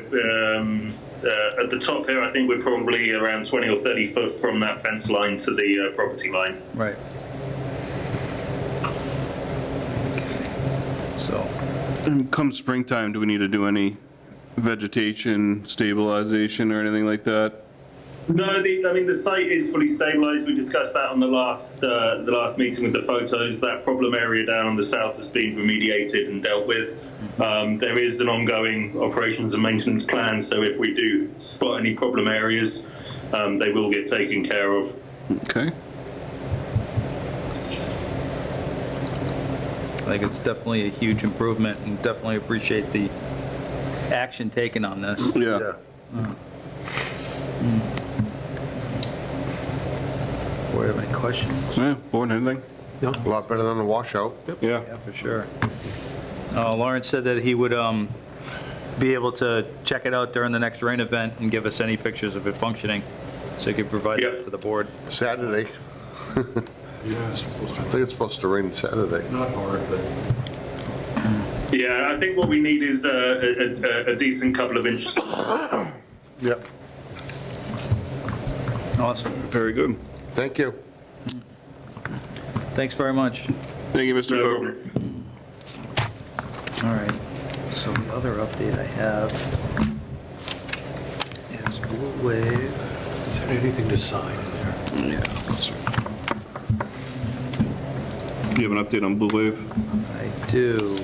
at the top here. I think we're probably around 20 or 30 foot from that fence line to the property line. Right. So, And come springtime, do we need to do any vegetation stabilization or anything like that? No, I mean, the site is fully stabilized. We discussed that on the last meeting with the photos. That problem area down on the south has been remediated and dealt with. There is an ongoing operations and maintenance plan, so if we do spot any problem areas, they will get taken care of. Okay. I think it's definitely a huge improvement, and definitely appreciate the action taken on this. Yeah. Board, have any questions? Yeah, board, anything? A lot better than the washout. Yeah. Yeah, for sure. Lawrence said that he would be able to check it out during the next rain event and give us any pictures of it functioning, so he could provide that to the board. Saturday. yeah, I think it's supposed to rain Saturday. not hard, but Yeah, I think what we need is a decent couple of inches. Yep. Awesome. Very good. Thank you. Thanks very much. Thank you, Mr. No Cook. problem. All right, so the other update I have is Blue Wave. is there anything to sign in there? Yeah. Do you have an update on Blue Wave? I do.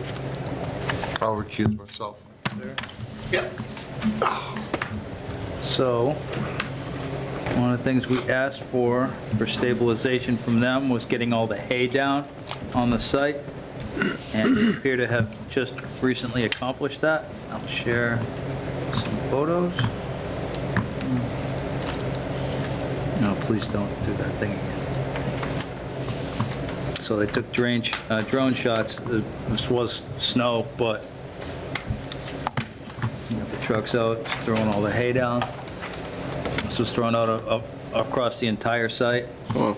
I'll recuse myself. So, one of the things we asked for stabilization from them was getting all the hay down on the site, and we appear to have just recently accomplished that. I'll share some photos. No, please don't do that thing again. So they took drone shots. This was snow, but the truck's out, throwing all the hay down. This was thrown out across the entire site. Oh,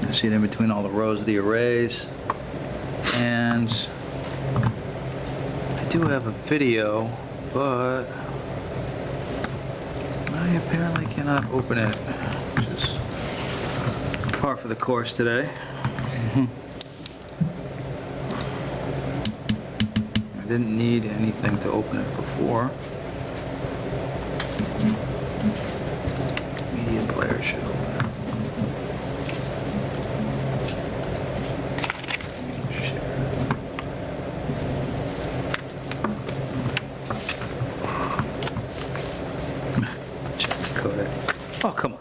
You see it in between all the rows of the arrays. And I do have a video, but I apparently cannot open it, which is par for the course today. I didn't need anything to open it before. Media player should open it. Check the code. Oh, come on.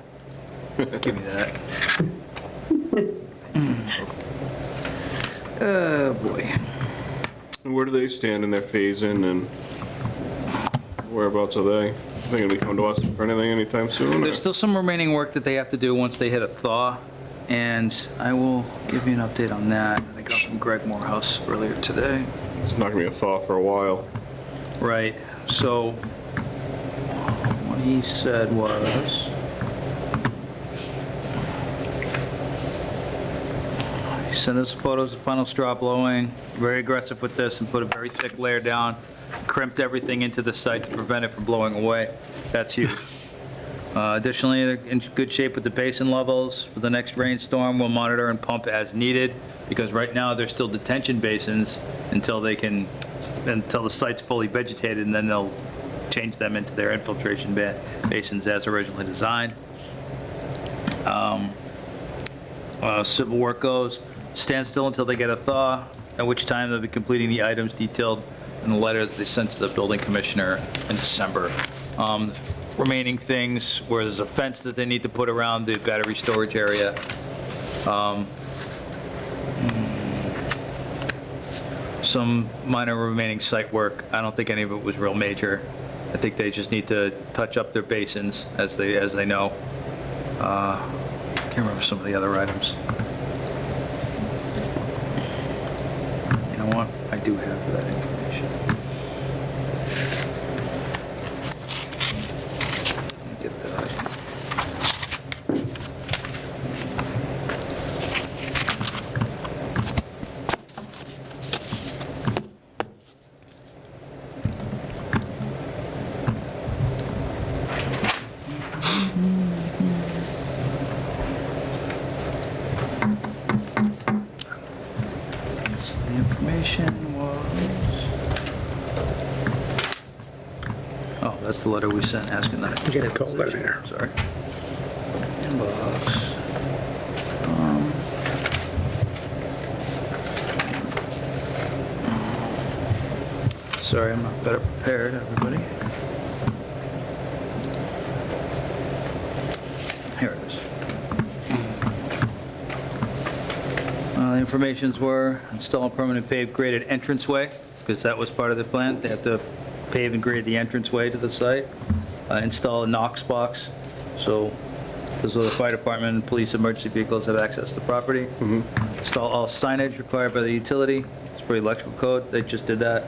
Give me that. Oh, boy. and where do they stand in their phase-in and? Whereabouts are they? They gonna be coming to us for anything anytime soon? or- There's still some remaining work that they have to do once they hit a thaw, and I will give you an update on that. I got from Greg Morehouse earlier today. It's not gonna be a thaw for a while. Right, so what he said was, he sent us photos of final straw blowing, very aggressive with this, and put a very thick layer down, crimped everything into the site to prevent it from blowing away. That's huge. Additionally, they're in good shape with the basin levels. For the next rainstorm, we'll monitor and pump as needed, because right now, they're still detention basins until the site's fully vegetated, and then they'll change them into their infiltration basins as originally designed. Civil work goes, stand still until they get a thaw, at which time they'll be completing the items detailed in the letter that they sent to the building commissioner in December. Remaining things, where there's a fence that they need to put around the battery storage area. Some minor remaining site work. I don't think any of it was real major. I think they just need to touch up their basins as they know. Can't remember some of the other items. You know what? I do have that information. Let me get that. So the information was, oh, that's the letter we sent asking that. You get a cold letter here. Sorry. Inbox. Sorry, I'm not better prepared, everybody. Here it is. The informations were install a permanent paved graded entranceway, because that was part of the plan. They have to pave and grade the entranceway to the site. Install a Knox box, so those are the fire department and police emergency vehicles have access to the property. Install all signage required by the utility. It's per electrical code. They just did that.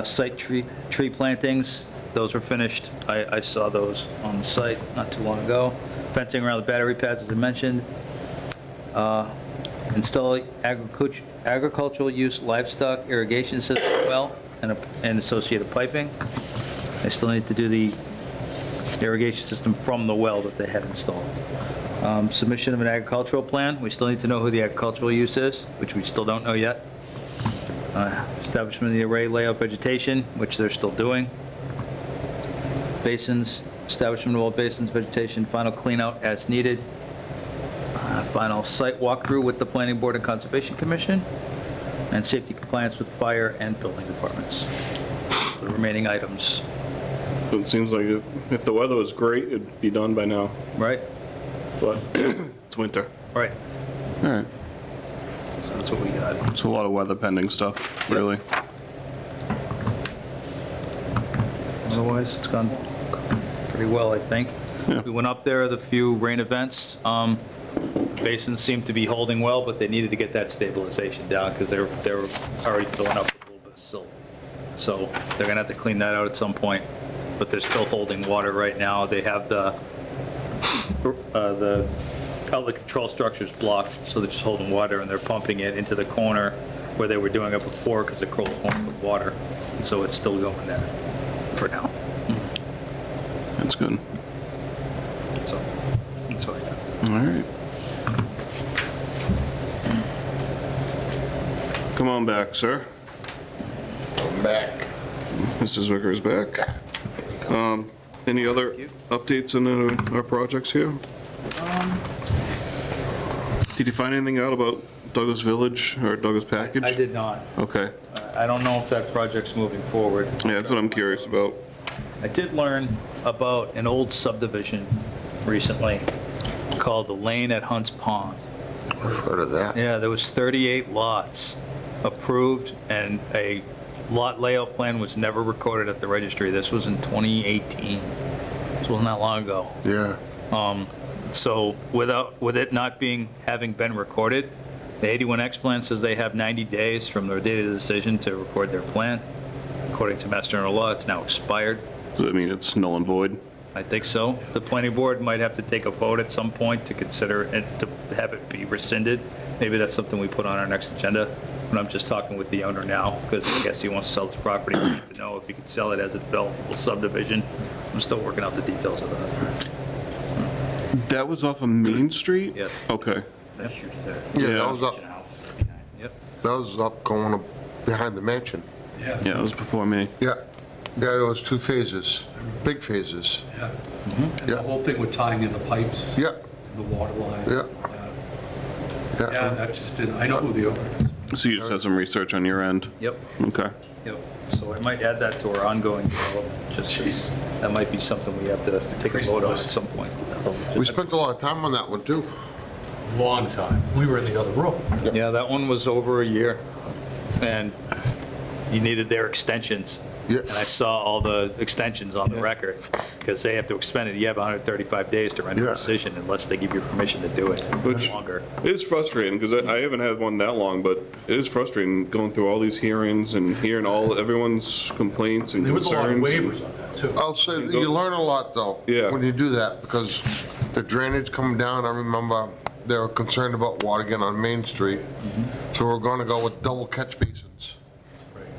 Site tree plantings, those were finished. I saw those on the site not too long ago. Fencing around the battery pads, as I mentioned. Install agricultural use livestock irrigation system well and associated piping. They still need to do the irrigation system from the well that they had installed. Submission of an agricultural plan. We still need to know who the agricultural use is, which we still don't know yet. Establishment of the array layout vegetation, which they're still doing. Basins, establishment of all basins, vegetation, final clean out as needed. Final site walkthrough with the Planning Board and Conservation Commission, and safety compliance with fire and building departments. The remaining items. It seems like if the weather was great, it'd be done by now, Right? but it's winter. Right. All right. So that's what we got. It's a lot of weather pending stuff, really. Otherwise, it's gone pretty well, I think. Yeah. We went up there, the few rain events. Basins seemed to be holding well, but they needed to get that stabilization down because they're already filling up with a little bit of silt. So they're gonna have to clean that out at some point, but they're still holding water right now. They have the outlet control structures blocked, so they're just holding water and they're pumping it into the corner where they were doing it before because the crows won't put water. So it's still going there for now. That's good. So that's all I got. All right. Come on back, sir. I'm back. Mr. Zwicker's back. Any other updates on our projects here? Did you find anything out about Douglas Village or Douglas Package? I did not. Okay. I don't know if that project's moving forward. Yeah, that's what I'm curious about. I did learn about an old subdivision recently called the Lane at Hunts Pond. I've heard of that. Yeah, there was 38 lots approved and a lot layout plan was never recorded at the registry. This was in 2018. This wasn't that long ago. Yeah. So with it not having been recorded, the 81X plan says they have 90 days from the date of the decision to record their plan. According to Mass General Law, it's now expired. Does that mean it's null and void? I think so. The planning board might have to take a vote at some point to consider it, to have it be rescinded. Maybe that's something we put on our next agenda. But I'm just talking with the owner now, because I guess he wants to sell his property. We need to know if he can sell it as a developable subdivision. I'm still working out the details of that. That was off of Main Street? Yes. Okay. Yeah, that was up, Yep. that was up going up behind the mansion. Yeah. Yeah, it was before me. Yeah. Yeah, it was 2 phases, big phases. Yeah. And the whole thing with tying in the pipes. Yeah. The water line. Yeah. Yeah, Yeah. that just didn't, I know who the owner is. So you just have some research on your end? Yep. Okay. Yep. So I might add that to our ongoing development, just 'cause that might be something we have to take a vote on at some point. We spent a lot of time on that one, too. Long time. We were in the other room. Yeah, that one was over a year, and you needed their extensions. Yeah. And I saw all the extensions on the record, because they have to expend it. You have 135 days to render a Yeah. decision unless they give you permission to do it. Which- Longer. It is frustrating, because I haven't had one that long, but it is frustrating going through all these hearings and hearing everyone's complaints and There was a lot of concerns. waivers on that, too. I'll say, that you learn a lot, though. Yeah. When you do that, because the drainage coming down, I remember they were concerned about water getting on Main Street. So we're gonna go with double catch basins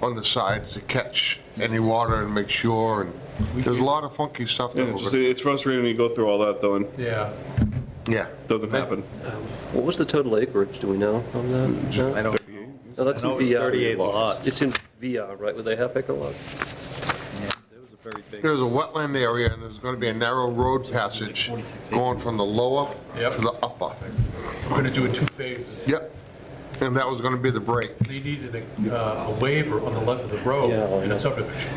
on the sides to catch any water and make sure, and there's a lot of funky stuff Yeah, that it's was. just- it's frustrating when you go through all that, though, and it Yeah. Yeah. doesn't happen. What was the total acreage, do we know on that? No? I don't, No, that's I know in it was VR. 38 lots. It's in VR, right, with a half-acre lot? Yeah, it was a very big. There's a wetland area, and there's gonna be a narrow road passage going from the lower Yep. to the upper. We're going to do it 2 phases. Yep. And that was gonna be the break. They needed a waiver on the length of the road Yeah, in a subdivision.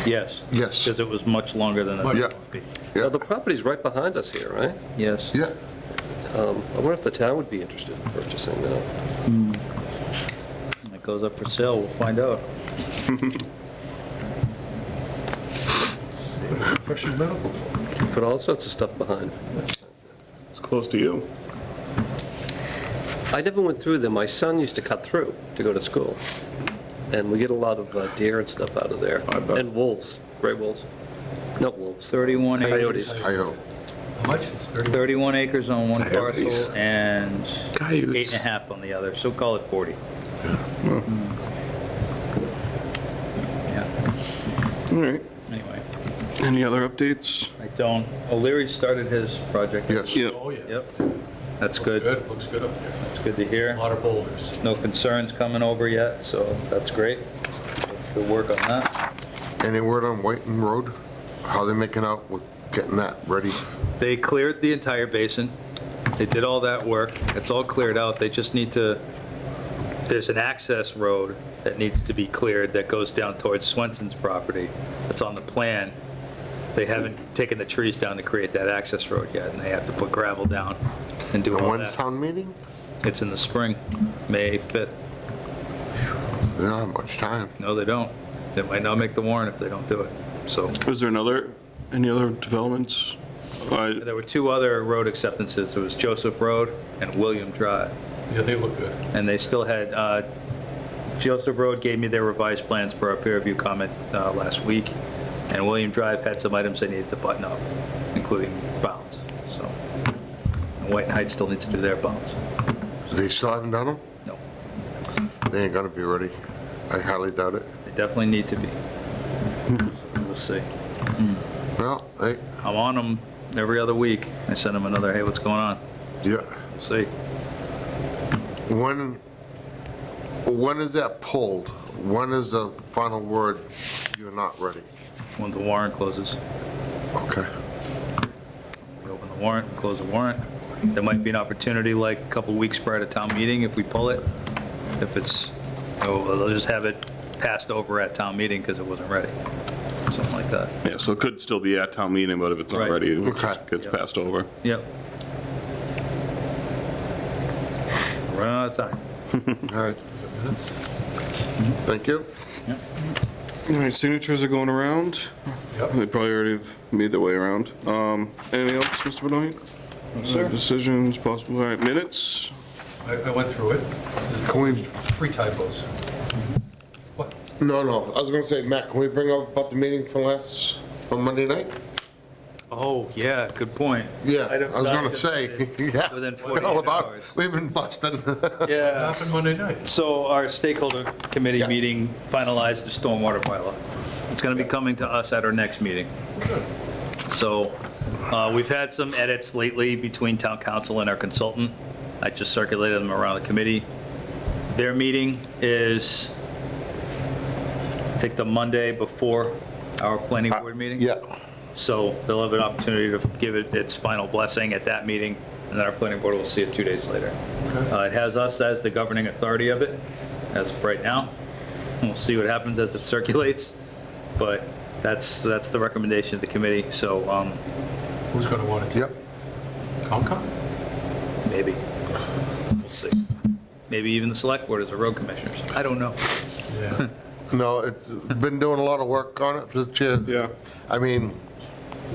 Yes. Yes. Because it was much longer than Much. it Yeah. Now, Yeah. the property's right behind us here, right? Yes. Yeah. I wonder if the town would be interested in purchasing that. When it goes up for sale, we'll find out. Fresh and medical. Put all sorts of stuff behind. It's close to you. I never went through them. My son used to cut through to go to school. And we get a lot of deer and stuff out of there. I bet. And wolves, gray wolves. Not wolves. 31 Coyotes. acres. Coyote. How much? It's 30. 31 acres on one Coyotes. parcel and Coyotes. 8.5 on the other, so call it 40. Yeah, All right. anyway, Any other updates? I don't, O'Leary started his project. Yes. Yeah. Oh, yeah. Yep, that's good. Good, looks good up there. That's good to A hear. lot of boulders. No concerns coming over yet, so that's great. Good work on that. Any word on Whiten Road? How they making out with getting that ready? They cleared the entire basin. They did all that work. It's all cleared out. They just need to, there's an access road that needs to be cleared that goes down towards Swenson's property. It's on the plan. They haven't taken the trees down to create that access road yet, and they have to put gravel down and do And all when's that. town meeting? It's in the spring, May 5th. They don't have much time. No, they don't. They might not make the warrant if they don't do it. So Was there any other developments? there were 2 other road acceptances. There was Joseph Road and William Drive. Yeah, they look good. And they still had, Joseph Road gave me their revised plans per our peer review comment last week, and William Drive had some items they needed to button up, including bounds, so. And White and Heights still needs to do their bounds. They still haven't done them? No, They ain't gonna be ready. I highly doubt it. they definitely need to be. So we'll see. Well, hey, I'm on them every other week. I send them another, hey, what's going on? yeah. We'll see. When is that pulled? When is the final word, you're not ready? When the warrant closes. Okay. We open the warrant, close the warrant. There might be an opportunity like a couple weeks prior to town meeting if we pull it. If it's, they'll just have it passed over at town meeting because it wasn't ready. Something like that. Yeah, so it could still be at town meeting, but if it's not Right. ready, it Okay. just gets Yep. passed over. Yep. Run out of time. All right. Minutes. Thank you. All right, signatures are going around. Yep. They probably already have made their way around. Anything else, Mr. Benoit? Sir. Decisions, possible, all right, minutes? I went through it. There's 3 typos. What? No, I was gonna say, Matt, can we bring up about the meeting from Monday night? Oh, yeah, good point. Yeah, I was gonna say, yeah. Within Forgot 48 all about hours. We've been busting. Yeah. Happened Monday night. So our stakeholder committee Yeah. meeting finalized the stormwater bylaw. It's going to be coming to us at our next meeting. So we've had some edits lately between town council and our consultant. I just circulated them around the committee. Their meeting is, I think, the Monday before our planning board meeting. Yeah. So they'll have an opportunity to give it its final blessing at that meeting, and then our planning board will see it 2 days later. It has us as the governing authority of it, as of right now. We'll see what happens as it circulates, but that's the recommendation of the committee, so Who's going to want it to? Yep. Concom? maybe. We'll see. Maybe even the select board as the road commissioners. I don't know. Yeah. No, it's been doing a lot of work on it this year. Yeah. I mean,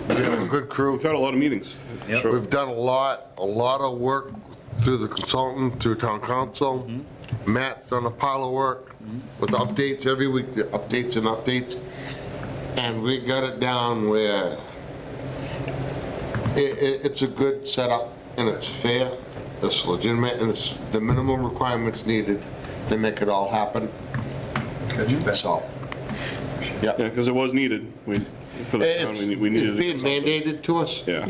we have a good crew. We've had a lot of meetings. Yep. Sure. We've done a lot of work through the consultant, through town council. Matt's done a pile of work with updates every week, the updates and updates. And we got it down where it's a good setup and it's fair, it's legitimate, and it's the minimum requirements needed to make it all happen. Catch you back. So, Yeah, because it was needed. For the town, we needed it's being mandated to us. Yeah.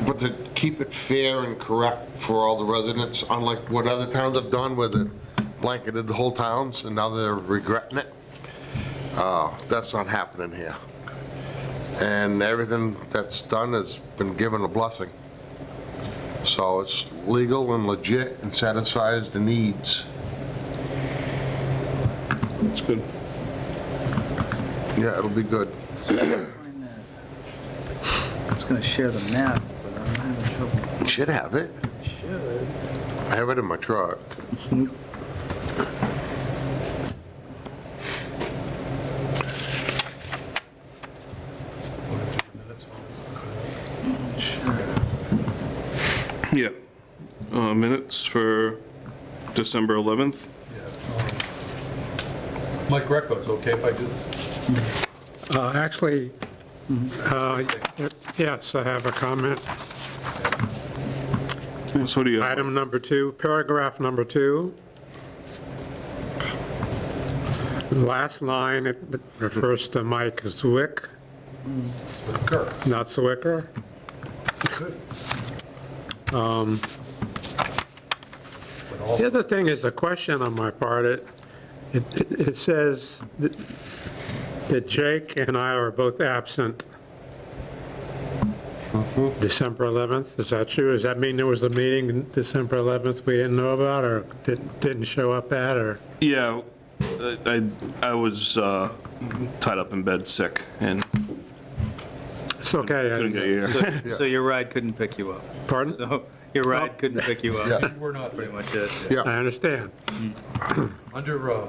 But to keep it fair and correct for all the residents, unlike what other towns have done with it, blanketed the whole towns, and now they're regretting it. That's not happening here. And everything that's done has been given a blessing. So it's legal and legit and satisfies the needs. It's good. Yeah, it'll be good. I was going to share the map, but I'm having trouble. You should have it. Should. I have it in my truck. Yeah. Minutes for December 11th. Mike Greco's okay if I do this? Actually, yes, I have a comment. Yes, what do you have? Item number 2, paragraph number 2. Last line, it refers to Mike Zwick, Swicker. not Zwicker. Good. The other thing is a question on my part. It says that Jake and I are both absent December 11th. Is that true? Does that mean there was a meeting December 11th we didn't know about or didn't show up at? Or Yeah, I was tied up in bed sick and it's okay. couldn't get you here. So your ride couldn't pick you up. Pardon? So your ride couldn't pick you up. Yeah. We're not Pretty very much it. Yeah. I understand. Under the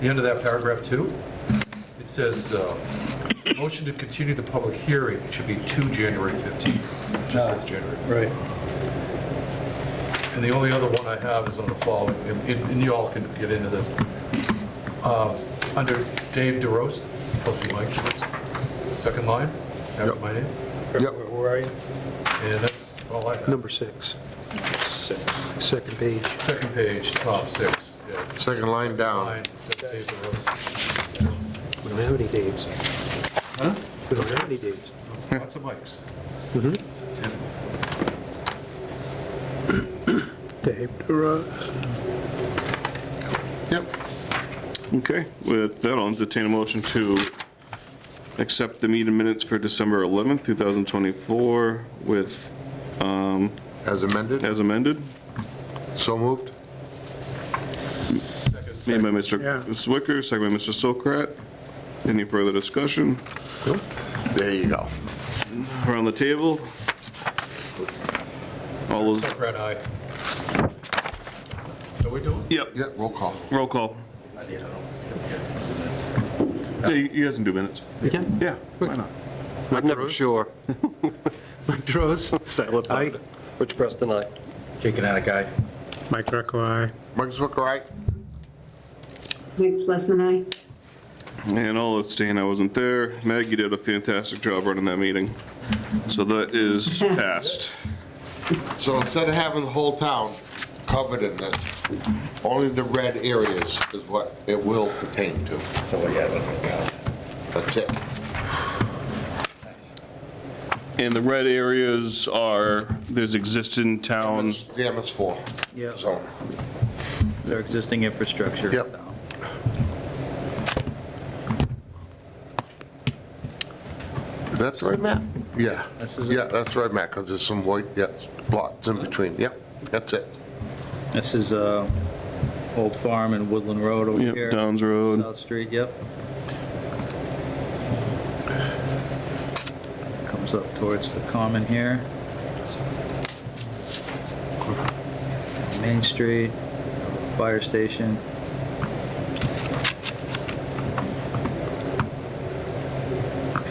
end of that paragraph 2, it says, motion to continue the public hearing should be to January 15th. It just says January. Right. And the only other one I have is on the following, and you all can get into this. Under Dave DeRosa, supposed to be Mike DeRosa, second line, after my name. Yep. Where are you? And that's all I have. Number 6, second page. Second page, top 6. Yeah. Second line down. Line, says Dave DeRosa. We don't have any Daves. Huh? We don't have any Daves. Lots of mics. Dave DeRosa. Yep. Okay, with that, I'll entertain a motion to accept the meeting minutes for December 11th, 2024 with, As amended? as amended, So moved? made by Mr. Yeah. Zwicker, second by Mr. Sokrat. Any further discussion? There you go. Around the table? All those, Sokrat, aye. So we're doing? yep, Yep, roll call. roll call. Yeah, you guys can do minutes. You can? Yeah, why not? I'm never sure. Mike Rose? Silent Aye. about it. Rich Preston, aye. Jake and Attica, Mike Greco, aye. Mike Zwicker, aye? Nick Schlesman, aye. And I'll abstain, I wasn't there. Meg, you did a fantastic job running that meeting. So that is passed. So instead of having the whole town covered in this, only the red areas is what it will pertain to. so what, yeah, That's it. And the red areas are, there's existing town, The MS4 Yep. zone. Their existing infrastructure. Yep. Is that the right map? Yeah. This is it. Yeah, that's right, Matt, because there's some white, yeah, blots in between. Yep, that's it. This is Old Farm and Woodland Road over Yep, here. Downs Road. South Street, yep. Comes up towards the common here. Main Street, fire station.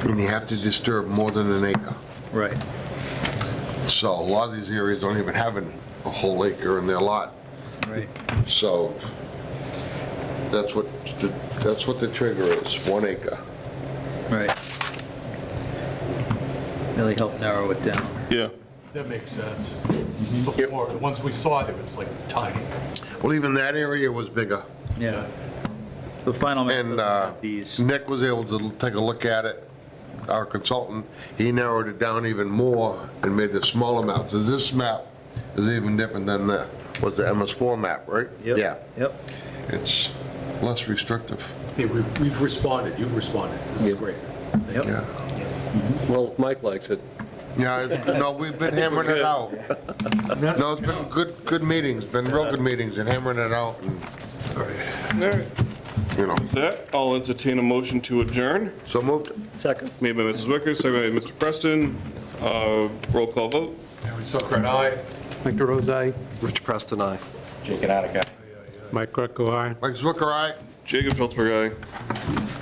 And you have to disturb more than an acre. Right. So a lot of these areas don't even have a whole acre in their lot. Right. So that's what the trigger is, 1 acre. Right. Really help narrow it down. yeah. That makes sense. Before, the ones we saw, it was like tiny. Well, even that area was bigger. Yeah. The final map And doesn't have these. Nick was able to take a look at it, our consultant. He narrowed it down even more and made the smaller map. So this map is even different than the MS4 map, right? Yep. Yeah, Yep. it's less restrictive. Hey, we've responded, you've responded. This is great. Yep. Yeah. Well, if Mike likes it. Yeah, no, we've been hammering it out. No, it's been good meetings, been real good meetings and hammering it out and, you know. With that, I'll entertain a motion to adjourn. So moved. Second. Made by Mrs. Wicker, seconded by Mr. Preston. Roll call vote. Aaron Sokrat, aye. Mike Rose, aye. Rich Preston, aye. Jake and Attica. Mike Greco, aye. Mike Zwicker, aye? Jacob Schultzberg, aye.